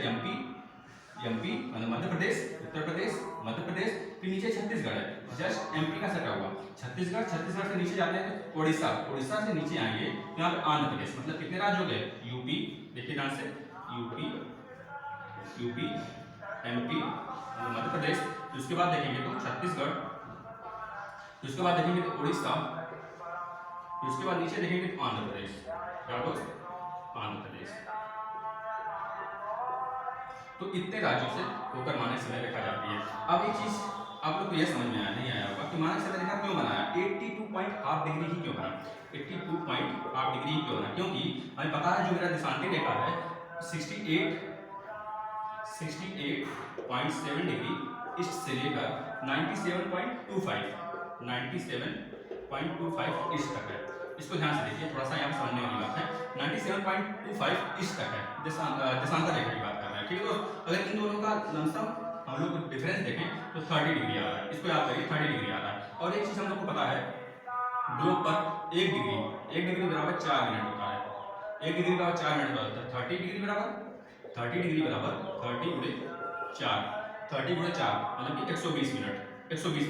एमपी मतलब मध्य प्रदेश, उत्तर प्रदेश, मध्य प्रदेश, फिर नीचे छत्तीसगढ़ है, जस्ट एमपी का सटा हुआ छत्तीसगढ़ से नीचे जाते हैं तो उड़ीसा से नीचे आएंगे तो यहाँ पे आंध्र प्रदेश। मतलब कितने राज्य हो गए? यूपी, देखिए ध्यान से, यूपी एमपी मध्य प्रदेश, तो उसके बाद देखेंगे तो छत्तीसगढ़, तो उसके बाद देखेंगे तो उड़ीसा, तो उसके बाद नीचे देखेंगे तो आंध्र प्रदेश, क्या दोस्त? आंध्र प्रदेश। तो इतने राज्यों से होकर मानक समय रेखा जाती है। अब एक चीज आप लोग को यह समझ में नहीं आया होगा कि मानक समय रेखा क्यों बनाया, 82.5 डिग्री ही क्यों बना, 82.5 डिग्री ही क्यों बना? क्योंकि हमें पता है जो मेरा देशांतर रेखा है 68.7 डिग्री ईस्ट से लेकर 97.25 ईस्ट तक है। इसको ध्यान से देखिए, थोड़ा सा यहाँ समझने वाली बात है। 97.25 ईस्ट तक है, देशांतर रेखा की बात कर रहे हैं, ठीक है दोस्त। अगर इन दोनों का लमसम हम लोग डिफरेंस देखें तो 30 डिग्री आ रहा है, इसको याद करिए 30 डिग्री आ रहा है। और एक चीज हम लोग को पता है, ग्लोब पर 1 डिग्री बराबर 4 मिनट होता है। 1 डिग्री बराबर 4 मिनट होता है। 30 डिग्री बराबर 30 डिग्री बराबर 30 गुणे 4 मतलब कि 120 मिनट, 120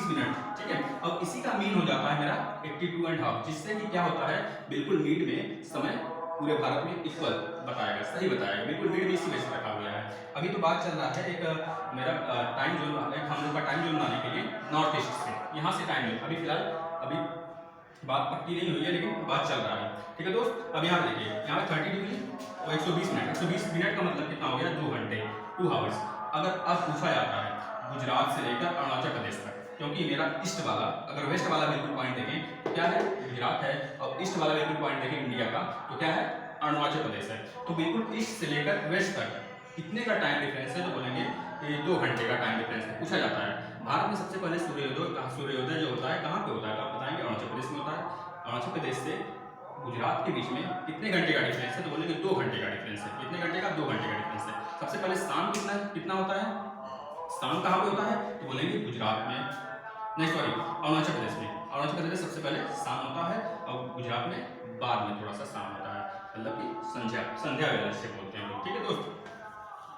मिनट, ठीक है। अब इसी का मीन हो जाता है मेरा 82.5, जिससे कि क्या होता है, बिल्कुल मीड में समय पूरे भारत में इक्वल बताएगा, सही बताएगा, बिल्कुल मीड में इसी वजह से रखा गया है। अभी तो बात चल रहा है एक मेरा टाइम जोन, एक हम लोग का टाइम जोन बनाने के लिए नॉर्थ ईस्ट से, यहाँ से टाइम जोन अभी फिलहाल अभी बात पक्की नहीं हुई है, लेकिन बात चल रहा है, ठीक है दोस्त। अब यहाँ देखिए, यहाँ पे 30 डिग्री और 120 मिनट का मतलब कितना हो गया, 2 घंटे, 2 आवर्स। अगर अब पूछा जाता है गुजरात से लेकर अरुणाचल प्रदेश तक, क्योंकि मेरा ईस्ट वाला, अगर वेस्ट वाला बिल्कुल पॉइंट देखें तो क्या है, गुजरात है, और ईस्ट वाला बिल्कुल पॉइंट देखें इंडिया का तो क्या है, अरुणाचल प्रदेश है। तो बिल्कुल ईस्ट से लेकर वेस्ट तक कितने का टाइम डिफरेंस है, तो बोलेंगे कि 2 घंटे का टाइम डिफरेंस है। पूछा जाता है भारत में सबसे पहले सूर्योदय जो होता है कहाँ पे होता है, आप बताएंगे, अरुणाचल प्रदेश में होता है। अरुणाचल प्रदेश से गुजरात के बीच में कितने घंटे का डिफरेंस है, तो बोलेंगे 2 घंटे का डिफरेंस है। कितने घंटे का, 2 घंटे का डिफरेंस है। सबसे पहले शाम कितना होता है, शाम कहाँ पे होता है, तो बोलेंगे गुजरात में, नहीं सॉरी, अरुणाचल प्रदेश में। अरुणाचल प्रदेश सबसे पहले शाम होता है और गुजरात में बाद में थोड़ा सा शाम होता है, मतलब कि संध्या वेला से बोलते हैं लोग, ठीक है दोस्त।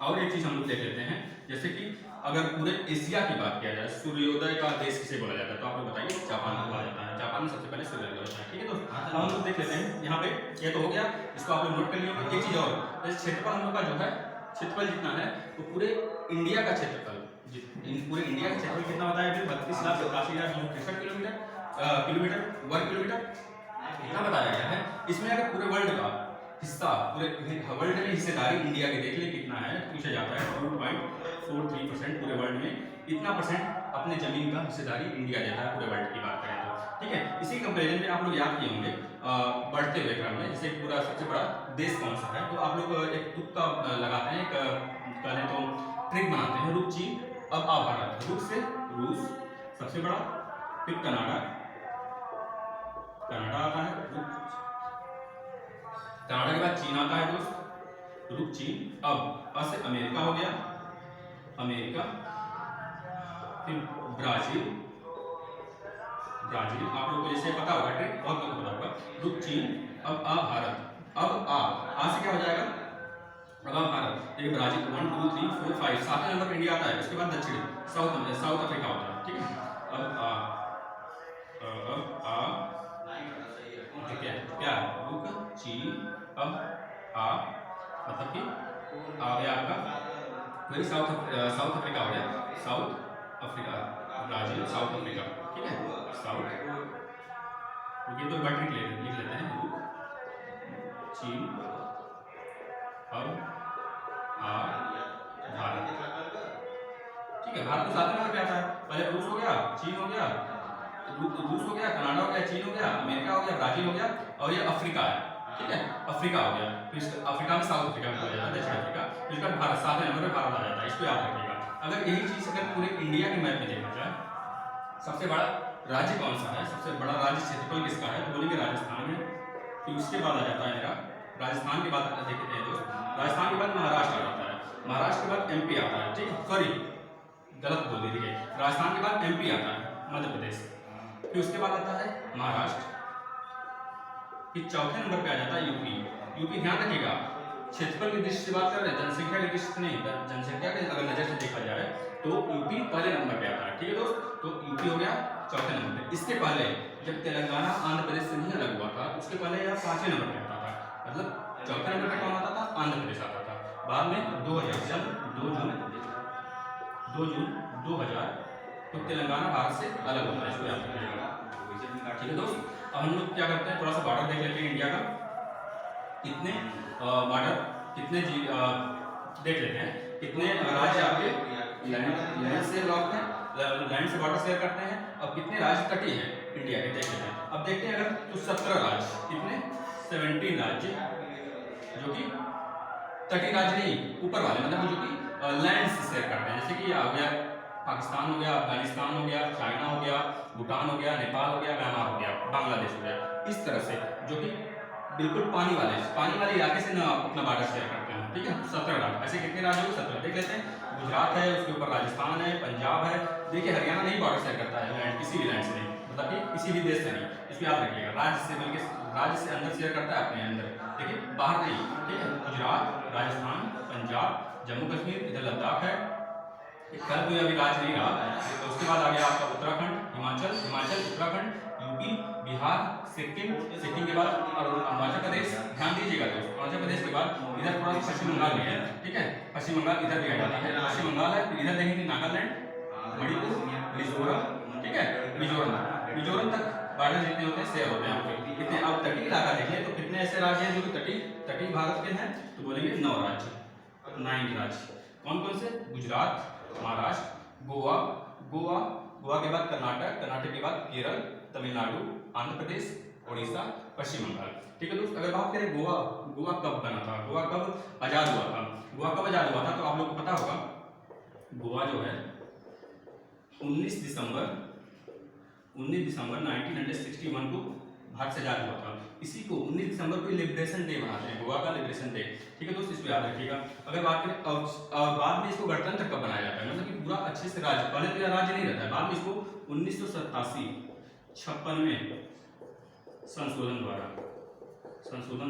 और एक चीज हम लोग देख लेते हैं, जैसे कि अगर पूरे एशिया की बात किया जाए, सूर्योदय का देश किसे बोला जाता है, तो आप लोग बताइए, जापान को बोला जाता है। जापान में सबसे पहले सूर्योदय होता है, ठीक है दोस्त। अब हम लोग देख लेते हैं, यहाँ पे ये तो हो गया, इसको आप लोग नोट कर लिए। एक चीज और, क्षेत्रफल हम लोग का जो है, क्षेत्रफल जितना है तो पूरे इंडिया का क्षेत्रफल, पूरे इंडिया का क्षेत्रफल कितना होता है, 32,87,963 किलोमीटर वर्ग किलोमीटर इतना बताया गया है। इसमें अगर पूरे वर्ल्ड का हिस्सा, पूरे वर्ल्ड में हिस्सेदारी इंडिया के देख ले कितना है, पूछा जाता है 2.43% पूरे वर्ल्ड में, इतना परसेंट अपने जमीन का हिस्सेदारी इंडिया देता है पूरे वर्ल्ड की बात करें तो, ठीक है। इसी कंपेरिजन में आप लोग याद किए होंगे बढ़ते हुए क्रम में, जैसे पूरा सबसे बड़ा देश कौन सा है, तो आप लोग एक तुक्का लगाते हैं, एक कहें तो ट्रिक बनाते हैं, रुक चीन अब आ भारत, रुक से रूस सबसे बड़ा, फिर कनाडा आता है, कनाडा के बाद चीन आता है दोस्त, रुक चीन, अब से अमेरिका हो गया, अमेरिका, फिर ब्राजील, आप लोग को जैसे पता होगा ट्रिक, बहुत लोगों को पता होगा, रुक चीन अब आ भारत, अब आ से क्या हो जाएगा, अब आ भारत, ये ब्राजील 1 2 3 4 5 7वें नंबर पर इंडिया आता है, उसके बाद दक्षिण साउथ अफ्रीका होता है, ठीक है। अब आ क्या रुक चीन अब आ, मतलब कि आ गया आपका वही साउथ अफ्रीका हो गया, south Africa, Brazil, south Africa, ठीक है। साउथ, ये तो लिख लेते हैं, रुक चीन अब आ भारत, ठीक है। भारत तो 7वें नंबर पे आता है, पहले रूस हो गया, चीन हो गया, रूस हो गया, कनाडा हो गया, चीन हो गया, अमेरिका हो गया, ब्राजील हो गया, और ये अफ्रीका है, ठीक है, अफ्रीका हो गया। फिर अफ्रीका में साउथ अफ्रीका में बोला जाता है, दक्षिण अफ्रीका, इसका भारत 7वें नंबर पे भारत आ जाता है, इसको याद रखिएगा। अगर यही चीज अगर पूरे इंडिया के मैप में देखा जाए, सबसे बड़ा राज्य कौन सा है, सबसे बड़ा राज्य क्षेत्रफल किसका है, तो बोलेंगे राजस्थान है। फिर उसके बाद आ जाता है मेरा, राजस्थान के बाद देखते हैं दोस्त, राजस्थान के बाद महाराष्ट्र आ जाता है, महाराष्ट्र के बाद MP आता है, ठीक है, सॉरी गलत बोल दीजिए, राजस्थान के बाद MP आता है, मध्य प्रदेश, फिर उसके बाद आता है महाराष्ट्र, फिर 4थे नंबर पे आ जाता है यूपी। ध्यान रखिएगा, क्षेत्रफल की दृष्टि से बात कर रहे हैं, जनसंख्या की दृष्टि से नहीं, जनसंख्या के अगर नजर से देखा जाए तो यूपी पहले नंबर पे आता है, ठीक है दोस्त। तो यूपी हो गया 4थे नंबर पे। इसके पहले जब तेलंगाना आंध्र प्रदेश से नहीं अलग हुआ था, उसके पहले यह 5वें नंबर पे आता था, मतलब 4थे नंबर पे कौन आता था, आंध्र प्रदेश आता था। बाद में 2000 जब 2 जून 2000 तो तेलंगाना भारत से अलग होता है, इसको याद रखिएगा, ठीक है दोस्त। अब हम लोग क्या करते हैं, थोड़ा सा बॉर्डर देख लेते हैं इंडिया का, कितने बॉर्डर, कितने देख लेते हैं, कितने राज्य आपके लैंड से लॉक हैं, लैंड से बॉर्डर शेयर करते हैं, और कितने राज्य तटीय हैं इंडिया के, देख लेते हैं। अब देखते हैं अगर तो 17 राज्य, कितने 17 राज्य जो कि तटीय राज्य नहीं, ऊपर वाले, मतलब जो कि लैंड से शेयर करते हैं, जैसे कि हो गया पाकिस्तान हो गया, अफगानिस्तान हो गया, चाइना हो गया, भूटान हो गया, नेपाल हो गया, म्यांमार हो गया, बांग्लादेश हो गया, इस तरह से जो कि बिल्कुल पानी वाले इलाके से ना अपना बॉर्डर शेयर करते हैं। ठीक है, 17 राज्य, ऐसे कितने राज्य हो? 17 देख लेते हैं। गुजरात है, उसके ऊपर राजस्थान है, पंजाब है। देखिए हरियाणा नहीं बॉर्डर शेयर करता है लैंड, किसी भी लैंड से नहीं, मतलब कि किसी भी देश से नहीं, इसको याद रखिएगा। राज्य से, बल्कि राज्य से अंदर शेयर करता है अपने अंदर, देखिए बाहर नहीं। ठीक है, गुजरात, राजस्थान, पंजाब, जम्मू कश्मीर, इधर लद्दाख है, कल कोई अभी राज्य नहीं रहा। तो उसके बाद आ गया आपका उत्तराखंड, हिमाचल, उत्तराखंड, यूपी, बिहार, सिक्किम के बाद अरुणाचल प्रदेश। ध्यान दीजिएगा दोस्तों, अरुणाचल प्रदेश के बाद इधर थोड़ा सा पश्चिम बंगाल भी है। ठीक है, पश्चिम बंगाल इधर भी आ जाता है, पश्चिम बंगाल है। फिर इधर देखेंगे नागालैंड, मणिपुर, मिजोरम। ठीक है, मिजोरम तक बॉर्डर जितने होते हैं शेयर होते हैं आपके। कितने अब तटीय इलाका देखें तो कितने ऐसे राज्य हैं जो कि तटीय भारत के हैं, तो बोलेंगे 9 राज्य, 9 राज्य। कौन कौन से? गुजरात, महाराष्ट्र, गोवा के बाद कर्नाटक के बाद केरल, तमिलनाडु, आंध्र प्रदेश, उड़ीसा, पश्चिम बंगाल। ठीक है दोस्त, अगर बात करें गोवा कब बना था, गोवा कब आजाद हुआ था, तो आप लोग को पता होगा। गोवा जो है 19 दिसंबर 1961 को भारत से आजाद हुआ था। इसी को 19 दिसंबर को लिबरेशन डे मनाते हैं, गोवा का लिबरेशन डे। ठीक है दोस्त, इसको याद रखिएगा। अगर बात करें और बाद में इसको गणतंत्र कब बनाया जाता है, मतलब कि पूरा अच्छे से राज्य, पहले तो राज्य नहीं रहता है, बाद में इसको 1987-56 में संशोधन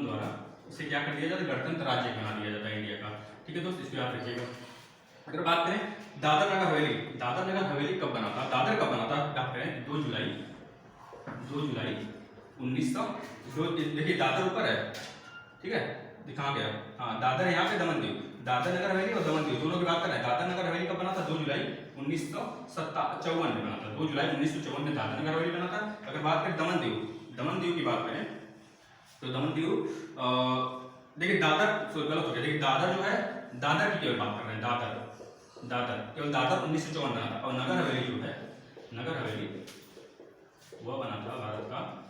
द्वारा इसे क्या कर दिया जाता है, गणतंत्र राज्य बना दिया जाता है इंडिया का। ठीक है दोस्त, इसको याद रखिएगा। अगर बात करें दादर नगर हवेली कब बना था, बात करें 2 जुलाई 1900। देखिए दादर ऊपर है, ठीक है, दिखा गया, हाँ दादर यहाँ पे, दादर नगर हवेली और दमन दीव दोनों की बात कर रहे हैं। दादर नगर हवेली कब बना था? 2 जुलाई 1954 में बना था, 2 जुलाई 1954 में दादर नगर हवेली बना था। अगर बात करें दमन दीव की बात करें तो दमन दीव, देखिए दादर गलत हो गया, देखिए दादर जो है, दादर की केवल बात कर रहे हैं, केवल दादर 1954 बना था। और नगर हवेली जो है, नगर हवेली वह बना था भारत का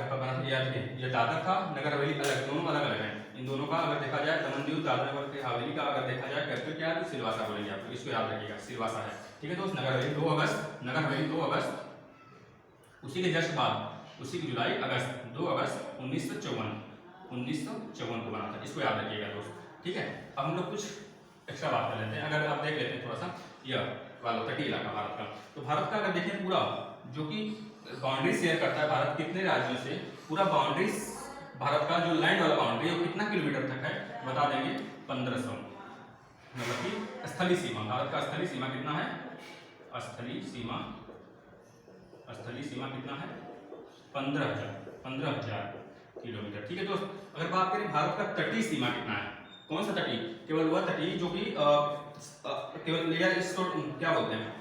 कब बना था, याद रखिए, ये दादर था, नगर हवेली अलग, दोनों अलग अलग हैं। इन दोनों का अगर देखा जाए, दमन दीव दादर नगर हवेली का अगर देखा जाए कैपिटल क्या है तो सिलवासा बोलेंगे आप, इसको याद रखिएगा, सिलवासा है। ठीक है दोस्त, नगर हवेली 2 अगस्त, उसी के जस्ट बाद, उसी की जुलाई, अगस्त, 2 अगस्त 1954 को बना था, इसको याद रखिएगा दोस्त। ठीक है, अब हम लोग कुछ एक्स्ट्रा बात कर लेते हैं। अगर आप देख लेते हैं थोड़ा सा यह वाला तटीय इलाका भारत का, तो भारत का अगर देखें पूरा जो कि बाउंड्री शेयर करता है भारत कितने राज्यों से, पूरा बाउंड्री भारत का जो लैंड वाला बाउंड्री है वो कितना किलोमीटर तक है, बता देंगे 1500, मतलब कि स्थलीय सीमा, भारत का स्थलीय सीमा कितना है, स्थलीय सीमा कितना है, 15,000 किलोमीटर। ठीक है दोस्त, अगर बात करें भारत का तटीय सीमा कितना है, कौन सा तटीय, केवल वह तटीय जो कि केवल क्या बोलते हैं,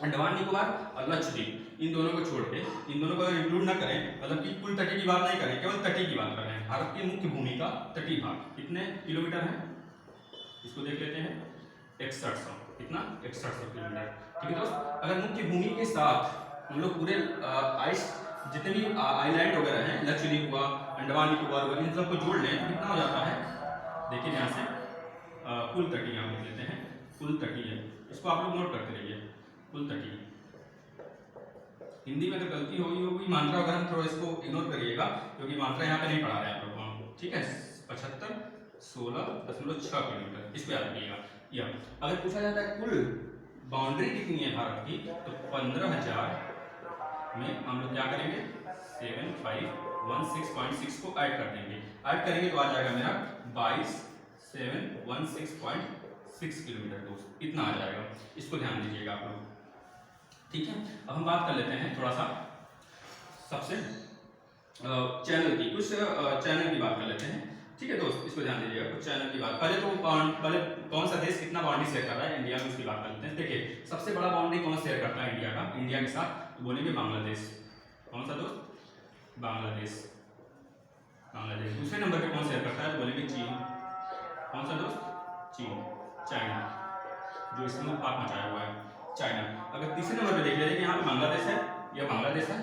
अंडमान निकोबार और लक्षद्वीप, इन दोनों को छोड़ के, इन दोनों को अगर इंक्लूड ना करें, मतलब कि कुल तटीय की बात नहीं करें, केवल तटीय की बात कर रहे हैं। भारत की मुख्य भूमि का तटीय भाग कितने किलोमीटर है, इसको देख लेते हैं, 6100, कितना, 6100 किलोमीटर। ठीक है दोस्त, अगर मुख्य भूमि के साथ हम लोग पूरे जितने भी आइलैंड वगैरह हैं, लक्षद्वीप हुआ, अंडमान निकोबार हुआ, इन सबको जोड़ लें तो कितना हो जाता है, देखिए यहाँ से कुल तटीय हम लिख लेते हैं, कुल तटीय, इसको आप लोग नोट करते रहिए, कुल तटीय। हिंदी में अगर गलती होगी मात्रा वगैरह हम थोड़ा इसको इग्नोर करिएगा, क्योंकि मात्रा यहाँ पे नहीं पढ़ा रहे हैं आप लोग को। ठीक है, 75,16.6 किलोमीटर, इसको याद रखिएगा। या अगर पूछा जाता है कुल बाउंड्री कितनी है भारत की, तो 15,000 में हम लोग क्या करेंगे, 7516.6 को ऐड कर देंगे, तो आ जाएगा मेरा 22,716.6 किलोमीटर दोस्त, इतना आ जाएगा, इसको ध्यान दीजिएगा आप लोग। ठीक है, अब हम बात कर लेते हैं थोड़ा सा सबसे चैनल की, कुछ चैनल की बात कर लेते हैं। ठीक है दोस्त, इसको ध्यान दीजिएगा, कुछ चैनल की बात। पहले कौन सा देश कितना बाउंड्री शेयर कर रहा है इंडिया में, उसकी बात कर लेते हैं। देखिए सबसे बड़ा बाउंड्री कौन शेयर करता है इंडिया के साथ, तो बोलेंगे बांग्लादेश। कौन सा दोस्त, बांग्लादेश। दूसरे नंबर पे कौन शेयर करता है, तो बोलेंगे चीन। कौन सा दोस्त, चीन। चाइना, जो इसमें पाक मचाया हुआ है, चाइना। अगर तीसरे नंबर पे देख लेते हैं कि यहाँ पे बांग्लादेश है, यह बांग्लादेश है,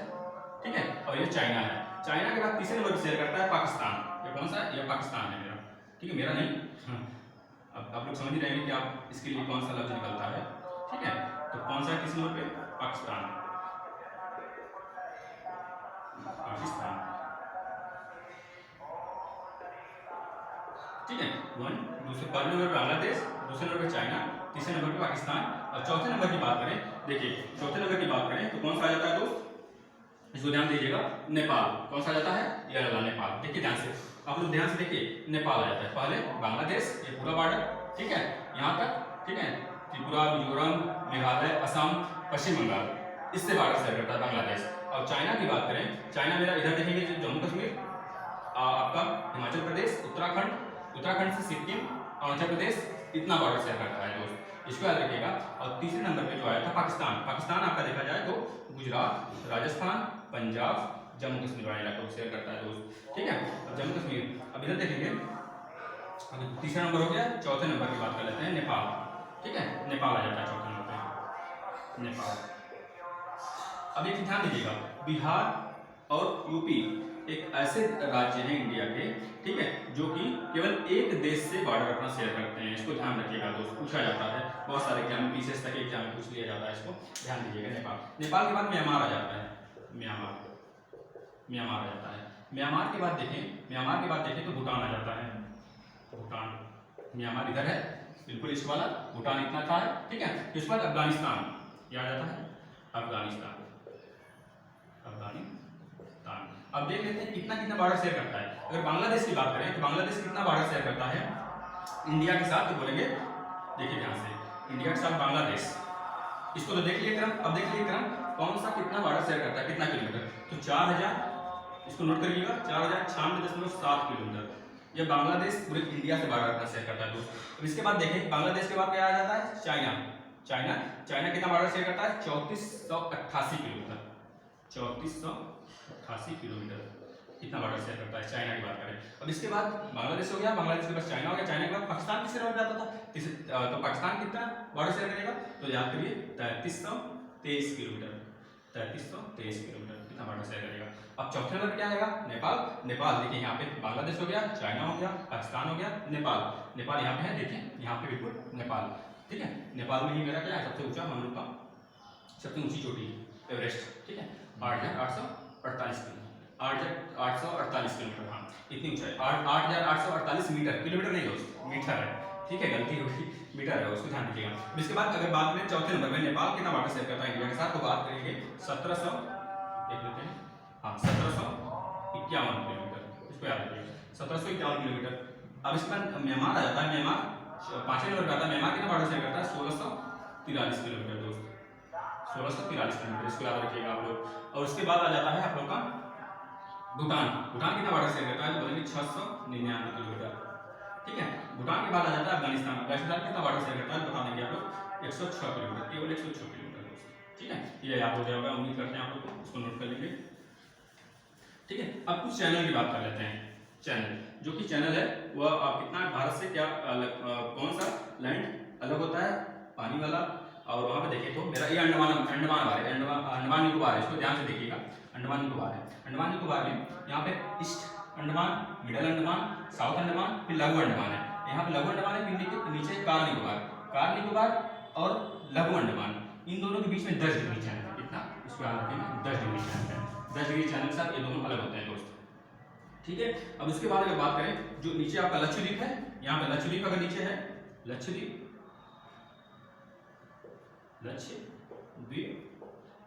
ठीक है, और ये चाइना है। चाइना के बाद तीसरे नंबर पे शेयर करता है पाकिस्तान। ये कौन सा है, ये पाकिस्तान है मेरा, ठीक है, मेरा नहीं, अब आप लोग समझ ही रहे हैं कि आप इसके लिए कौन सा लफ्ज निकलता है। ठीक है, तो कौन सा है किस नंबर पे? पाकिस्तान। पाकिस्तान। ठीक है, वन। दूसरे पहले नंबर पे बांग्लादेश, दूसरे नंबर पे चाइना, तीसरे नंबर पे पाकिस्तान, और चौथे नंबर की बात करें, देखिए चौथे नंबर की बात करें तो कौन सा आ जाता है दोस्त? इसको ध्यान दीजिएगा, नेपाल। कौन सा आ जाता है? ये वाला नेपाल। देखिए ध्यान से, आप लोग ध्यान से देखिए, नेपाल आ जाता है पहले, बांग्लादेश, ये पूरा बॉर्डर, ठीक है, यहाँ तक, ठीक है, त्रिपुरा, मिजोरम, मेघालय, असम, पश्चिम बंगाल, इससे बॉर्डर शेयर करता है बांग्लादेश। और चाइना की बात करें, चाइना मेरा इधर देखेंगे जम्मू कश्मीर, आपका हिमाचल प्रदेश, उत्तराखंड, उत्तराखंड से सिक्किम, अरुणाचल प्रदेश, इतना बॉर्डर शेयर करता है दोस्त, इसको याद रखिएगा। और तीसरे नंबर पे जो आया था पाकिस्तान, पाकिस्तान आपका देखा जाए तो गुजरात, राजस्थान, पंजाब, जम्मू कश्मीर वाले इलाकों को शेयर करता है दोस्त। ठीक है, अब जम्मू कश्मीर, अब इधर देखेंगे, तीसरा नंबर हो गया। चौथे नंबर की बात कर लेते हैं, नेपाल। ठीक है, नेपाल आ जाता है चौथे नंबर पे, नेपाल। अब एक ध्यान दीजिएगा, बिहार और यूपी एक ऐसे राज्य हैं इंडिया के, ठीक है, जो कि केवल एक देश से बॉर्डर अपना शेयर करते हैं। इसको ध्यान रखिएगा दोस्त, पूछा जाता है बहुत सारे एग्जाम में, पीसीएस तक एग्जाम में पूछ लिया जाता है, इसको ध्यान दीजिएगा। नेपाल, नेपाल के बाद म्यांमार आ जाता है, म्यांमार, म्यांमार आ जाता है। म्यांमार के बाद देखें, म्यांमार के बाद देखें तो भूटान आ जाता है, भूटान। म्यांमार इधर है, बिल्कुल इस वाला, भूटान इतना था, ठीक है। इसके बाद अफगानिस्तान, यह आ जाता है, अफगानिस्तान, अफगानिस्तान। अब देख लेते हैं कितना कितना बॉर्डर शेयर करता है। अगर बांग्लादेश की बात करें तो बांग्लादेश कितना बॉर्डर शेयर करता है इंडिया के साथ, तो बोलेंगे, देखिए ध्यान से, इंडिया के साथ बांग्लादेश, इसको तो देख लिए क्रम। अब देख लिए क्रम, कौन सा कितना बॉर्डर शेयर करता है, कितना किलोमीटर, तो 4000, इसको नोट करिएगा, 4096.7 किलोमीटर। यह बांग्लादेश पूरे इंडिया से बॉर्डर अपना शेयर करता है दोस्त। अब इसके बाद देखें, बांग्लादेश के बाद क्या आ जाता है, चाइना। चाइना, चाइना कितना बॉर्डर शेयर करता है, 3488 किलोमीटर, 3488 किलोमीटर, कितना बॉर्डर शेयर करता है चाइना की बात करें। अब इसके बाद बांग्लादेश हो गया, बांग्लादेश के बाद चाइना हो गया, चाइना के बाद पाकिस्तान किससे रह जाता था, तो पाकिस्तान कितना बॉर्डर शेयर करेगा, तो याद करिए 3323 किलोमीटर, 3323 किलोमीटर कितना बॉर्डर शेयर करेगा। अब चौथे नंबर क्या आएगा, नेपाल। नेपाल देखिए यहाँ पे बांग्लादेश हो गया, चाइना हो गया, पाकिस्तान हो गया, नेपाल। नेपाल यहाँ पे है, देखिए यहाँ पे बिल्कुल नेपाल, ठीक है। नेपाल में ही मेरा क्या है, सबसे ऊंचा, हम लोग का सबसे ऊंची चोटी एवरेस्ट, ठीक है, 8848 किलोमीटर, 8848 किलोमीटर, हाँ इतनी ऊंचाई, 8848 मीटर, किलोमीटर नहीं दोस्त, मीटर है, ठीक है, गलती होगी, मीटर है, उसको ध्यान दीजिएगा। इसके बाद अगर बात करें चौथे नंबर में नेपाल कितना बॉर्डर शेयर करता है इंडिया के साथ, तो बात करेंगे 1700, देख लेते हैं, हाँ 1751 किलोमीटर, इसको याद रखिएगा, 1751 किलोमीटर। अब इसके बाद म्यांमार आ जाता है, म्यांमार पांचवें नंबर पे आता है। म्यांमार कितना बॉर्डर शेयर करता है, 1643 किलोमीटर दोस्त, 1643 किलोमीटर, इसको याद रखिएगा आप लोग। और उसके बाद आ जाता है आप लोग का भूटान। भूटान कितना बॉर्डर शेयर करता है, तो बोलेंगे 699 किलोमीटर, ठीक है। भूटान के बाद आ जाता है अफगानिस्तान। अफगानिस्तान कितना बॉर्डर शेयर करता है, बता देंगे आप लोग, 106 किलोमीटर, केवल 106 किलोमीटर दोस्त, ठीक है। ये याद हो जाएगा, उम्मीद करते हैं आप लोग को, इसको नोट कर लेंगे, ठीक है। अब कुछ चैनल की बात कर लेते हैं। चैनल, जो कि चैनल है वह कितना भारत से क्या कौन सा लैंड अलग होता है, पानी वाला। और वहाँ पे देखिए तो मेरा ये अंडमान निकोबार है, इसको ध्यान से देखिएगा, अंडमान निकोबार है। अंडमान निकोबार में यहाँ पे east Andaman, middle Andaman, south Andaman, फिर लघु अंडमान है। यहाँ पे लघु अंडमान है, फिर नीचे कार निकोबार, कार निकोबार और लघु अंडमान, इन दोनों के बीच में 10 डिग्री चैनल है, कितना, इसको याद रखेंगे, 10 डिग्री चैनल है, 10 डिग्री चैनल के साथ ये दोनों अलग होते हैं दोस्त, ठीक है। अब उसके बाद अगर बात करें, जो नीचे आपका लक्षद्वीप है, यहाँ पे लक्षद्वीप अगर नीचे है, लक्षद्वीप,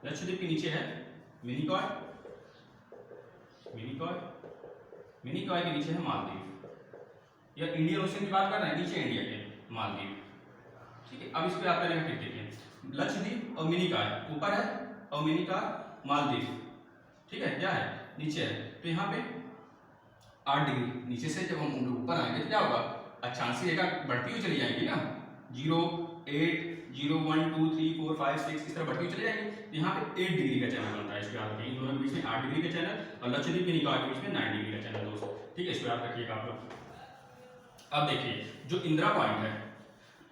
लक्षद्वीप के नीचे है मिनिकॉय, मिनिकॉय के नीचे है मालदीव। यह इंडियन ओशन की बात कर रहे हैं, नीचे इंडिया के मालदीव, ठीक है। अब इसको याद करेंगे, फिर देखिए लक्षद्वीप और मिनिकॉय ऊपर है, और मिनिकॉय मालदीव, ठीक है, क्या है नीचे है। तो यहाँ पे 8 डिग्री नीचे से जब हम ऊपर आएंगे तो क्या होगा, अक्षांशीय रेखा बढ़ती हुई चली जाएगी ना, 0, 8, 0, 1, 2, 3, 4, 5, 6 इस तरह बढ़ती हुई चली जाएगी। तो यहाँ पे 8 डिग्री का चैनल बनता है, इसको याद रखिए, इन दोनों के बीच में 8 डिग्री का चैनल, और लक्षद्वीप के निकाय के बीच में 9 डिग्री का चैनल दोस्तों, ठीक है, इसको याद रखिएगा आप लोग। अब देखिए जो इंदिरा पॉइंट है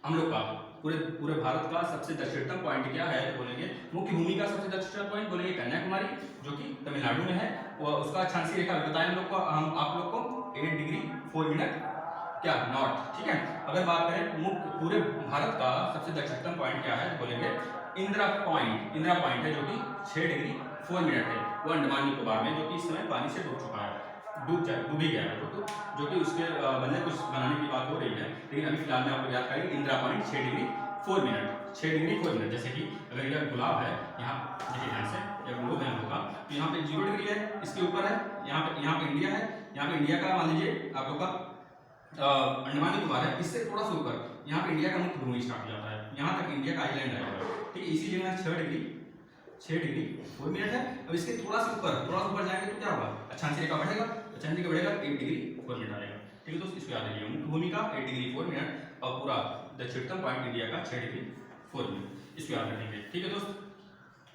हम लोग का, पूरे भारत का सबसे दक्षिणतम पॉइंट क्या है, तो बोलेंगे मुख्य भूमि का सबसे दक्षिणतम पॉइंट बोलेंगे कन्याकुमारी, जो कि तमिलनाडु में है। और उसका अक्षांशीय रेखा बताएं हम लोग को, हम आप लोग को 8 डिग्री 4 मिनट क्या नॉर्थ, ठीक है। अगर बात करें मुख्य पूरे भारत का सबसे दक्षिणतम पॉइंट क्या है तो बोलेंगे इंदिरा पॉइंट। इंदिरा पॉइंट है जो कि 6 डिग्री 4 मिनट है, वो अंडमान निकोबार में, जो कि इस समय पानी से डूब चुका है, डूब ही गया है, जो कि उसके बदले कुछ बनाने की बात हो रही है। लेकिन अभी फिलहाल में आपको याद करेंगे Indira point 6 degree 4 minute, 6 degree 4 minute. जैसे कि अगर यह गुलाब है, यहाँ देखिए ध्यान से, यह ग्लोब है होगा, तो यहाँ पे 0 डिग्री है, इसके ऊपर है, यहाँ पे इंडिया है, यहाँ पे इंडिया का मान लीजिए आप लोग का अंडमान निकोबार है, इससे थोड़ा सा ऊपर यहाँ पे इंडिया का मुख्य भूमि स्टार्ट हो जाता है, यहाँ तक इंडिया का आइलैंड आएगा, ठीक है। इसी जगह 6 डिग्री 4 मिनट है। अब इसके थोड़ा सा ऊपर जाएंगे तो क्या होगा, अक्षांश रेखा बढ़ेगा, अक्षांश रेखा बढ़ेगा 8 डिग्री 4 मिनट आएगा, ठीक है। तो इसको याद रखिएगा, मुख्य भूमि का 8 डिग्री 4 मिनट और पूरा दक्षिणतम पॉइंट इंडिया का 6 डिग्री 4 मिनट, इसको याद रखेंगे, ठीक है दोस्त।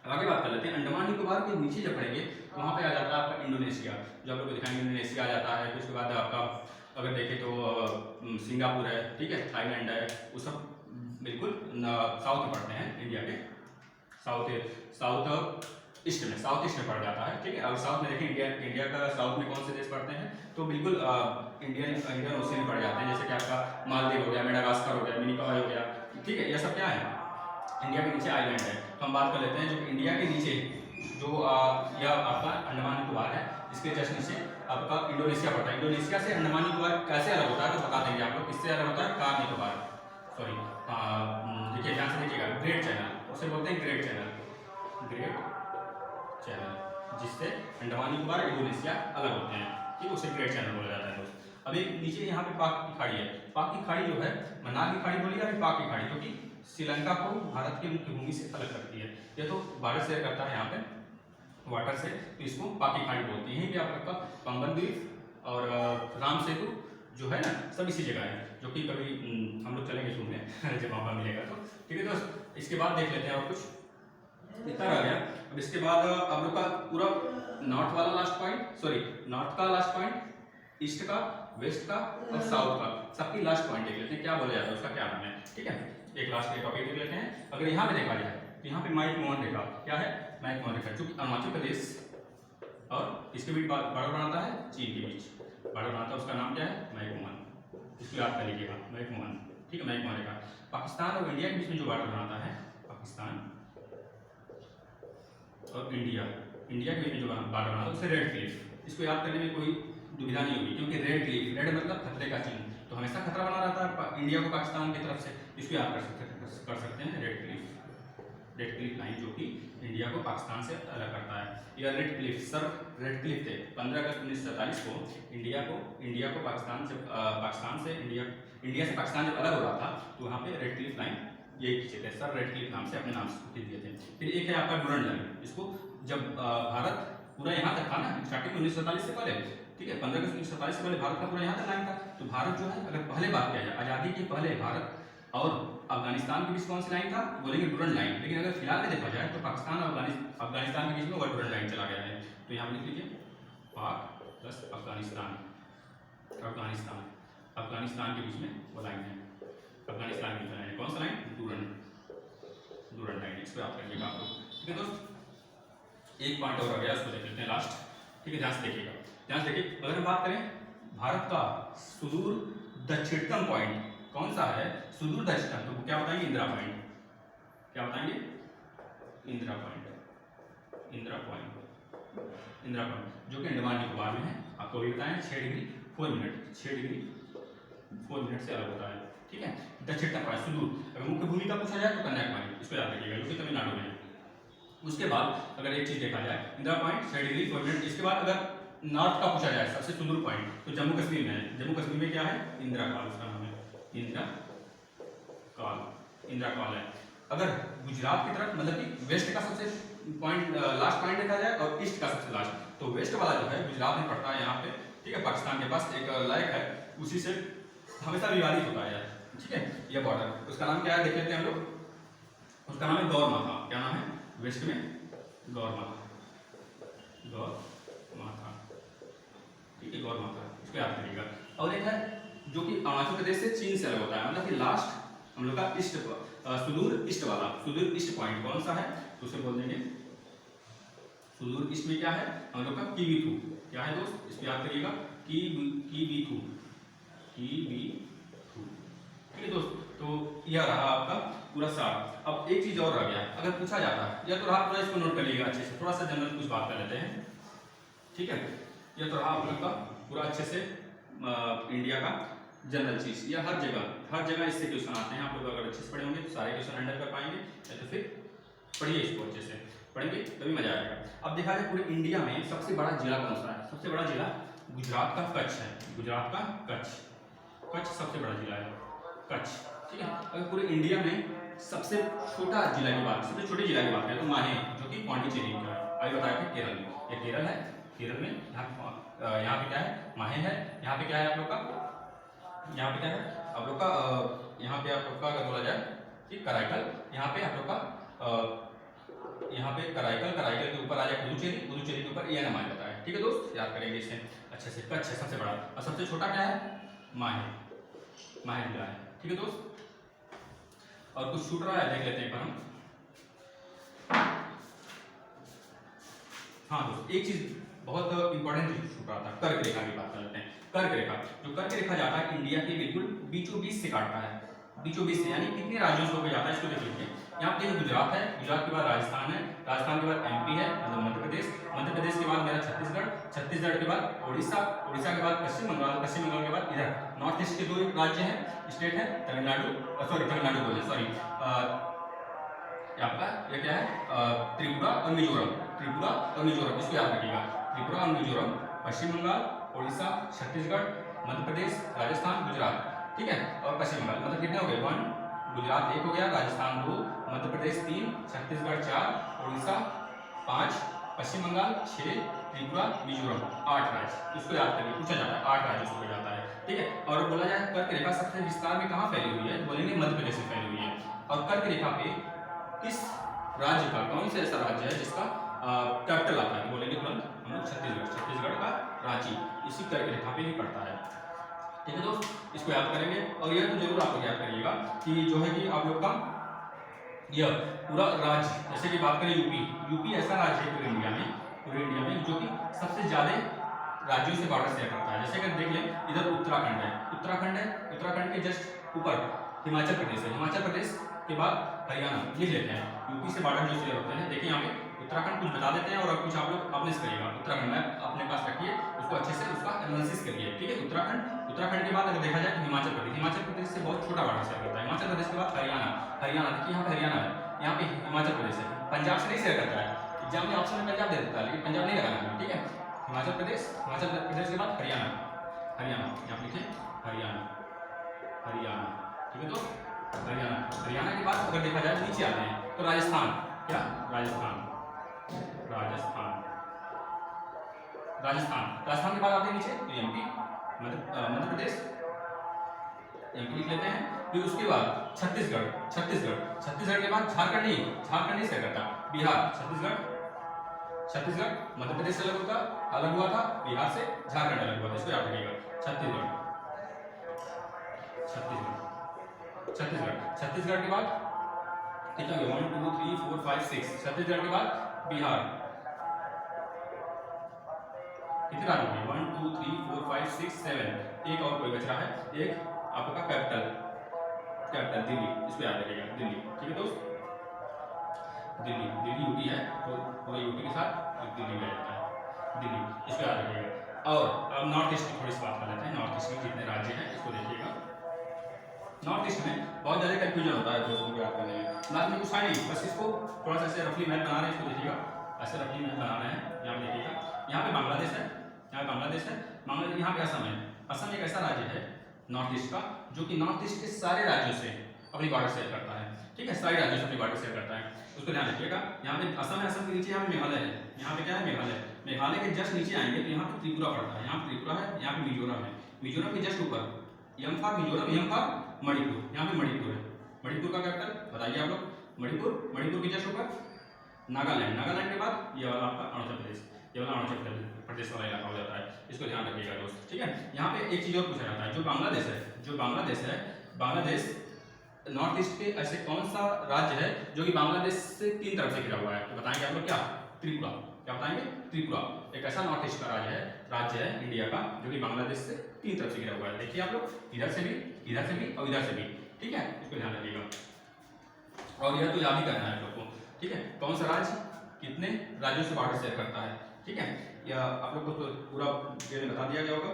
आगे बात कर लेते हैं, अंडमान निकोबार के नीचे जब पढ़ेंगे तो वहाँ पे आ जाता है आपका इंडोनेशिया, जो आप लोग को दिखाएंगे इंडोनेशिया आ जाता है। उसके बाद आपका अगर देखें तो सिंगापुर है, ठीक है, थाईलैंड है, वो सब बिल्कुल साउथ में पड़ते हैं, इंडिया के साउथ ईस्ट में पड़ जाता है, ठीक है। और साउथ में देखें इंडिया का साउथ में कौन से देश पड़ते हैं तो बिल्कुल इंडियन ओशियन में पड़ जाते हैं, जैसे कि आपका मालदीव हो गया, मेडागास्कर हो गया, मिनिकॉय हो गया, ठीक है। यह सब क्या है, इंडिया के नीचे आइलैंड है। तो हम बात कर लेते हैं जो इंडिया के नीचे जो यह आपका अंडमान निकोबार है, इसके जस्ट नीचे आपका इंडोनेशिया पड़ता है। इंडोनेशिया से अंडमान निकोबार कैसे अलग होता है तो बता देंगे आप लोग, किससे अलग होता है, कार निकोबार, सॉरी, देखिए ध्यान से देखिएगा, ग्रेट चैनल उसे बोलते हैं, ग्रेट चैनल, जिससे अंडमान निकोबार इंडोनेशिया अलग होते हैं, ठीक, उसे ग्रेट चैनल बोला जाता है दोस्त। अब एक नीचे यहाँ पे पाक की खाड़ी है, पाक की खाड़ी जो है, मन्नार की खाड़ी बोली या फिर पाक की खाड़ी, जो कि श्रीलंका को भारत की मुख्य भूमि से अलग करती है। यह तो भारत शेयर करता है यहाँ पे वाटर से, तो इसको पाक की खाड़ी बोलती है। यहीं पे आप लोग का पंबन द्वीप और राम सेतु जो है ना, सब इसी जगह है, जो कि कभी हम लोग चलेंगे घूमने जब मौका मिलेगा तो, ठीक है दोस्त। इसके बाद देख लेते हैं और कुछ इतना रह गया। अब इसके बाद आप लोग का पूरा नॉर्थ वाला लास्ट पॉइंट, सॉरी नॉर्थ का लास्ट पॉइंट, ईस्ट का, वेस्ट का और साउथ का, सबकी लास्ट पॉइंट देख लेते हैं, क्या बोला जाता है उसका, क्या नाम है, ठीक है। एक लास्ट टॉपिक देख लेते हैं। अगर यहाँ पे देखा जाए तो यहाँ पे माइक मोहन रेखा, क्या है, माइक मोहन रेखा, जो कि अरुणाचल प्रदेश और इसके बीच बॉर्डर बनाता है, चीन के बीच बॉर्डर बनाता है, उसका नाम क्या है, माइक मोहन, इसको याद कर लीजिएगा, माइक मोहन, ठीक है, माइक मोहन रेखा। पाकिस्तान और इंडिया के बीच में जो बॉर्डर बनाता है, पाकिस्तान और इंडिया के बीच में जो बॉर्डर बनाता है उसे रेड क्लिफ, इसको याद करने में कोई दुविधा नहीं होगी, क्योंकि रेड क्लिफ, रेड मतलब खतरे का चिन्ह, तो हमेशा खतरा बना रहता है इंडिया को पाकिस्तान की तरफ से, इसको याद कर सकते हैं रेड क्लिफ लाइन, जो कि इंडिया को पाकिस्तान से अलग करता है। यह red Cliff sir red Cliff थे 15 अगस्त 1947 को इंडिया को पाकिस्तान से इंडिया से पाकिस्तान जब अलग हो रहा था तो वहाँ पे रेड क्लिफ लाइन यही खींचे थे, सर रेड क्लिफ नाम से अपने नाम से खींच दिए थे। फिर एक है आपका डूरंड लाइन, इसको जब भारत पूरा यहाँ तक था ना, स्टार्टिंग 1947 से पहले, ठीक है, 15 अगस्त 1947 से पहले भारत का पूरा यहाँ तक लाइन था। तो भारत जो है, अगर पहले बात किया जाए आज़ादी के पहले भारत और अफगानिस्तान के बीच कौन सी लाइन था, बोलेंगे डूरंड लाइन। लेकिन अगर फिलहाल में देखा जाए तो पाकिस्तान और अफगानिस्तान के बीच में डूरंड लाइन चला गया है। तो यहाँ लिख लीजिए पाक प्लस अफगानिस्तान के बीच में वो लाइन है, अफगानिस्तान के बीच में लाइन है, कौन सा लाइन, डूरंड लाइन, इसको याद करिएगा आप लोग, ठीक है दोस्त। एक पॉइंट और आ गया, उसको देख लेते हैं लास्ट, ठीक है, ध्यान से देखिएगा, ध्यान से देखिए। अगर हम बात करें भारत का सुदूर दक्षिणतम पॉइंट कौन सा है, सुदूर दक्षिणतम, तो क्या बताएंगे, इंदिरा पॉइंट, क्या बताएंगे, इंदिरा पॉइंट, जो कि अंडमान निकोबार में है। आपको भी बताएं 6 डिग्री 4 मिनट से अलग होता है, ठीक है, दक्षिणतम पॉइंट सुदूर। अगर मुख्य भूमि का पूछा जाए तो कन्याकुमारी, इसको याद रखिएगा, जो कि तमिलनाडु में है। उसके बाद अगर एक चीज देखा जाए, इंदिरा पॉइंट 6 डिग्री 4 मिनट। इसके बाद अगर नॉर्थ का पूछा जाए, सबसे सुदूर पॉइंट, तो जम्मू कश्मीर में है। जम्मू कश्मीर में क्या है, इंदिरा काल, उसका नाम है इंदिरा काल है। अगर गुजरात की तरफ, मतलब कि वेस्ट का सबसे लास्ट पॉइंट देखा जाए और ईस्ट का सबसे लास्ट, तो वेस्ट वाला जो है गुजरात में पड़ता है यहाँ पे, ठीक है, पाकिस्तान के पास एक लेक है, उसी से हमेशा विवादित होता है, ठीक है, यह बॉर्डर। उसका नाम क्या है, देख लेते हैं हम लोग, उसका नाम है गौर माथा। क्या नाम है, वेस्ट में गौर माथा, ठीक है, गौर माथा, इसको याद करिएगा। और एक है जो कि अरुणाचल प्रदेश से चीन से अलग होता है, मतलब कि लास्ट हम लोग का ईस्ट, सुदूर ईस्ट पॉइंट कौन सा है, तो उसे बोल देंगे सुदूर ईस्ट में क्या है, हम लोग का किवीथू, क्या है दोस्त, इसको याद करिएगा, किवीथू, ठीक है दोस्त। तो यह रहा आपका पूरा सार। अब एक चीज और रह गया, अगर पूछा जाता है, यह तो रहा पूरा, इसको नोट कर लीजिएगा अच्छे से, थोड़ा सा जनरल कुछ बात कर लेते हैं, ठीक है। यह तो रहा आप लोग का पूरा अच्छे से इंडिया का जनरल चीज। यह हर जगह इससे क्वेश्चन आते हैं। आप लोग अगर अच्छे से पढ़े होंगे तो सारे क्वेश्चन हैंडल कर पाएंगे, या तो फिर पढ़िए इसको अच्छे से, पढ़ेंगे तभी मजा आएगा। अब देखा जाए पूरे इंडिया में सबसे बड़ा जिला कौन सा है? सबसे बड़ा जिला गुजरात का कच्छ है। गुजरात का कच्छ सबसे बड़ा जिला है, कच्छ, ठीक है। अगर पूरे इंडिया में सबसे छोटा जिला की बात, सबसे छोटे जिला की बात करें तो माहे, जो कि पांडिचेरी का है। अभी बताया था केरल में, ये केरल है। केरल में यहाँ पे क्या है? माहे है। यहाँ पे क्या है आप लोग का? यहाँ पे क्या है आप लोग का? यहाँ पे आप लोग का अगर बोला जाए कि कराईकल, यहाँ पे आप लोग का यहाँ पे कराईकल के ऊपर आ जाए पुदुचेरी के ऊपर ये नाम आ जाता है, ठीक है दोस्त, याद करेंगे इसे अच्छे से। कच्छ है सबसे बड़ा, और सबसे छोटा क्या है? माहे जिला है, ठीक है दोस्त। और कुछ छूट रहा है देख लेते हैं एक बार हम। हाँ दोस्त, एक चीज बहुत इंपॉर्टेंट चीज छूट रहा था, कर्क रेखा की बात कर लेते हैं। कर्क रेखा, जो कर्क रेखा जाता है इंडिया के बिल्कुल बीचों बीच से काटता है, बीचों बीच से, यानी कितने राज्यों से होकर जाता है इसको देख लीजिए। यहाँ पे गुजरात है, गुजरात के बाद राजस्थान है, राजस्थान के बाद एमपी है, मतलब मध्य प्रदेश, मध्य प्रदेश के बाद मेरा छत्तीसगढ़, छत्तीसगढ़ के बाद उड़ीसा, उड़ीसा के बाद पश्चिम बंगाल, पश्चिम बंगाल के बाद इधर नॉर्थ ईस्ट के दो राज्य हैं, स्टेट है, तमिलनाडु बोले सॉरी, आपका ये क्या है? त्रिपुरा और मिजोरम, इसको याद रखिएगा। त्रिपुरा और मिजोरम, पश्चिम बंगाल, उड़ीसा, छत्तीसगढ़, मध्य प्रदेश, राजस्थान, गुजरात, ठीक है। और पश्चिम बंगाल, मतलब कितने हो गए? 1, गुजरात 1 हो गया, राजस्थान 2, मध्य प्रदेश 3, छत्तीसगढ़ 4, उड़ीसा 5, पश्चिम बंगाल 6, त्रिपुरा, मिजोरम 8 राज्य। इसको याद करिए, पूछा जाता है 8 राज्यों से जाता है, ठीक है। और बोला जाए कर्क रेखा सबसे विस्तार में कहाँ फैली हुई है? बोलेंगे मध्य प्रदेश में फैली हुई है। और कर्क रेखा पे किस राज्य का, कौन सा ऐसा राज्य है जिसका कैपिटल आता है? बोलेंगे तुरंत हम लोग छत्तीसगढ़ का रांची इसी कर्क रेखा पे ही पड़ता है, ठीक है दोस्त। इसको याद करेंगे। और यह तो जरूर आप लोग याद करिएगा कि जो है कि आप लोग का यह पूरा राज्य, जैसे कि बात करें यूपी ऐसा राज्य है पूरे इंडिया में जो कि सबसे ज्यादा राज्यों से बॉर्डर शेयर करता है। जैसे अगर देख लें, इधर उत्तराखंड है, उत्तराखंड के जस्ट ऊपर हिमाचल प्रदेश है, हिमाचल प्रदेश के बाद हरियाणा, लिख लेते हैं। यूपी से बॉर्डर जो शेयर होते हैं, देखिए यहाँ पे उत्तराखंड कुछ बता देते हैं और कुछ आप लोग अपने से करिएगा। उत्तराखंड मैप अपने पास रखिए, उसको अच्छे से उसका एनालिसिस करिए, ठीक है। उत्तराखंड के बाद अगर देखा जाए तो हिमाचल प्रदेश से बहुत छोटा बॉर्डर शेयर करता है। हिमाचल प्रदेश के बाद हरियाणा, देखिए यहाँ पे हरियाणा है, यहाँ पे हिमाचल प्रदेश है। पंजाब से नहीं शेयर करता है, एग्जाम में ऑप्शन में पंजाब दे देता है, लेकिन पंजाब नहीं लगाना है, ठीक है। हिमाचल प्रदेश के बाद हरियाणा, यहाँ लिखे हरियाणा, ठीक है। तो हरियाणा के बाद अगर देखा जाए नीचे आते हैं तो राजस्थान के बाद आते हैं नीचे तो एमपी, मध्य प्रदेश, एमपी लिख लेते हैं। फिर उसके बाद छत्तीसगढ़ के बाद झारखंड नहीं शेयर करता, बिहार, छत्तीसगढ़ मध्य प्रदेश से अलग हुआ था, बिहार से झारखंड अलग हुआ था, इसको याद रखिएगा। छत्तीसगढ़ के बाद कितना हो गया? 1 2 3 4 5 6। छत्तीसगढ़ के बाद बिहार, कितने राज्य हो गए? 1 2 3 4 5 6 7। एक और कोई बच रहा है, एक आपका कैपिटल दिल्ली, इसको याद रखिएगा, दिल्ली, ठीक है दोस्त। दिल्ली यूटी है, तो पूरे यूटी के साथ दिल्ली में जाता है, दिल्ली, इसको याद रखिएगा। और अब नॉर्थ ईस्ट की थोड़ी सी बात कर लेते हैं। नॉर्थ ईस्ट में कितने राज्य हैं इसको देखिएगा। नॉर्थ ईस्ट में बहुत ज़्यादा कंफ्यूजन होता है दोस्तों को याद करने में, मैथ में कुछ है नहीं, बस इसको थोड़ा सा ऐसे रफली मैप बना रहे हैं, इसको देखिएगा, ऐसे रफली मैप बना रहे हैं। यहाँ देखिएगा, यहाँ पे बांग्लादेश है, यहाँ पे असम है। असम एक ऐसा राज्य है नॉर्थ ईस्ट का जो कि नॉर्थ ईस्ट के सारे राज्यों से अपनी बॉर्डर शेयर करता है, ठीक है। सारे राज्यों से अपनी बॉर्डर शेयर करता है, उसको ध्यान रखिएगा। यहाँ पे असम है, असम के नीचे यहाँ पे मेघालय है, यहाँ पे क्या है? मेघालय के जस्ट नीचे आएंगे तो यहाँ पे त्रिपुरा पड़ता है, यहाँ पे त्रिपुरा है, यहाँ पे मिजोरम है, मिजोरम के जस्ट ऊपर यम for Mizoram, Yama for Manipur, यहाँ पे मणिपुर है। मणिपुर का कैपिटल बताइए आप लोग? मणिपुर के जस्ट ऊपर नागालैंड के बाद ये वाला आपका अरुणाचल प्रदेश वाला इलाका हो जाता है, इसको ध्यान रखिएगा दोस्त, ठीक है। यहाँ पे एक चीज और पूछा जाता है, जो बांग्लादेश नॉर्थ ईस्ट के ऐसे कौन सा राज्य है जो कि बांग्लादेश से 3 तरफ से घिरा हुआ है? तो बताएंगे आप लोग क्या? त्रिपुरा, क्या बताएंगे? त्रिपुरा। एक ऐसा नॉर्थ ईस्ट का राज्य है इंडिया का, जो कि बांग्लादेश से 3 तरफ से घिरा हुआ है। देखिए आप लोग, इधर से भी और इधर से भी, ठीक है, इसको ध्यान रखिएगा। और यह तो याद ही करना है आप लोग को, ठीक है। कौन सा राज्य कितने राज्यों से बॉर्डर शेयर करता है, ठीक है। या आप लोग को तो पूरा डिटेल बता दिया गया होगा,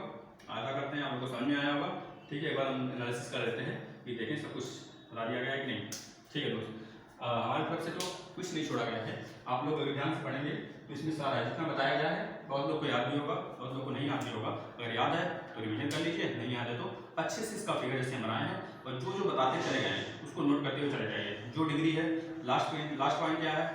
आशा करते हैं आप लोग को समझ में आया होगा, ठीक है। एक बार हम एनालिसिस कर लेते हैं कि देखें सब कुछ बता दिया गया है कि नहीं, ठीक है दोस्त। हमारी तरफ से तो कुछ नहीं छोड़ा गया है, आप लोग अगर ध्यान से पढ़ेंगे तो इसमें सारा जितना बताया गया है, बहुत लोग को याद भी होगा, बहुत लोग को नहीं याद भी होगा। अगर याद है तो रिवीजन कर लीजिए, नहीं याद है तो अच्छे से इसका फिगर जैसे हम बनाए हैं और जो जो बताते चले गए हैं उसको नोट करते हुए चले जाइए। जो डिग्री है, लास्ट पॉइंट क्या है,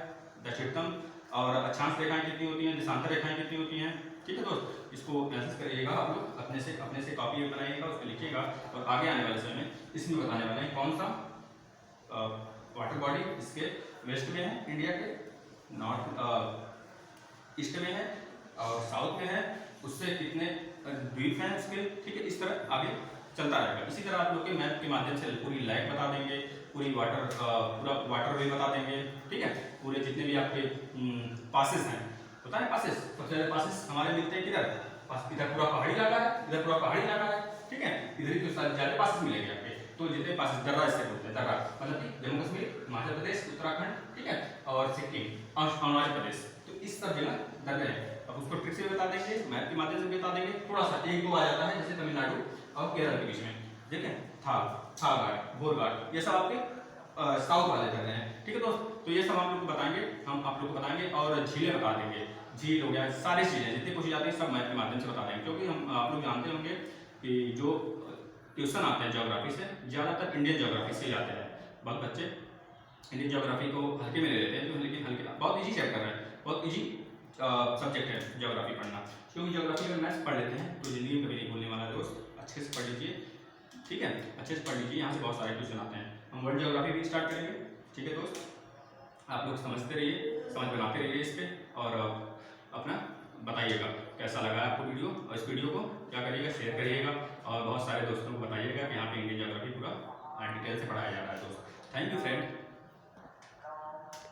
दक्षिणतम, और अक्षांश रेखाएं कितनी होती हैं, देशांतर रेखाएं कितनी होती हैं, ठीक है दोस्त। इसको एनालिसिस करिएगा आप लोग, अपने से कॉपी बनाइएगा, उसको लिखिएगा और आगे आने वाले समय में इसमें बताने वाले हैं कौन सा वाटर बॉडी इसके वेस्ट में है, इंडिया के नॉर्थ ईस्ट में है और साउथ में है, उससे कितने द्वीप हैं उसके, ठीक है। इस तरह आगे चलता रहेगा। इसी तरह आप लोग के मैप के माध्यम से पूरी लैक बता देंगे, पूरी पूरा वाटर वे बता देंगे, ठीक है। पूरे जितने भी आपके पासेस हैं, पता है पासेस, सबसे ज़्यादा पासेस हमारे मिलते हैं किधर, इधर पूरा पहाड़ी इलाका है, इधर पूरा पहाड़ी इलाका है, ठीक है। इधर ही तो ज़्यादा पासेस मिलेंगे आपके। तो जितने पासेस दर्रा इससे बोलते हैं, दर्रा मतलब कि जम्मू कश्मीर, हिमाचल प्रदेश, उत्तराखंड, ठीक है, और सिक्किम और अरुणाचल प्रदेश, तो इस सब जगह दर्रे हैं। अब उसको ट्रिक से बता देंगे, मैप के माध्यम से बता देंगे। थोड़ा सा एक दो आ जाता है, जैसे तमिलनाडु और केरल के बीच में, देखें थाल घाट, बोर घाट, ये सब आपके साउथ वाले जगह हैं, ठीक है दोस्त। तो ये सब हम लोग को बताएंगे, हम आप लोग को बताएंगे और झीलें बता देंगे, झील हो गया, सारी चीज़ें जितनी पूछी जाती है सब मैप के माध्यम से बता देंगे। क्योंकि हम आप लोग जानते होंगे कि जो क्वेश्चन आते हैं ज्योग्राफी से, ज़्यादातर इंडियन ज्योग्राफी से आते हैं। बहुत बच्चे इंडियन ज्योग्राफी को हल्के में ले लेते हैं, लेकिन हल्के बहुत ईजी चेक कर रहे हैं, बहुत ईजी सब्जेक्ट है ज्योग्राफी पढ़ना। क्योंकि ज्योग्राफी में मैथ्स पढ़ लेते हैं तो ज़िंदगी में कभी नहीं भूलने वाला दोस्त, अच्छे से पढ़ लीजिए, ठीक है, अच्छे से पढ़ लीजिए। यहाँ से बहुत सारे क्वेश्चन आते हैं। हम वर्ल्ड ज्योग्राफी भी स्टार्ट करेंगे, ठीक है दोस्त। आप लोग समझते रहिए, समझ बनाते रहिए इस पर और अपना बताइएगा कैसा लगा आपको वीडियो। और इस वीडियो को क्या करिएगा, शेयर करिएगा और बहुत सारे दोस्तों को बताइएगा कि यहाँ पे इंडियन ज्योग्राफी पूरा डिटेल से पढ़ाया जा रहा है दोस्त। Thank you friend.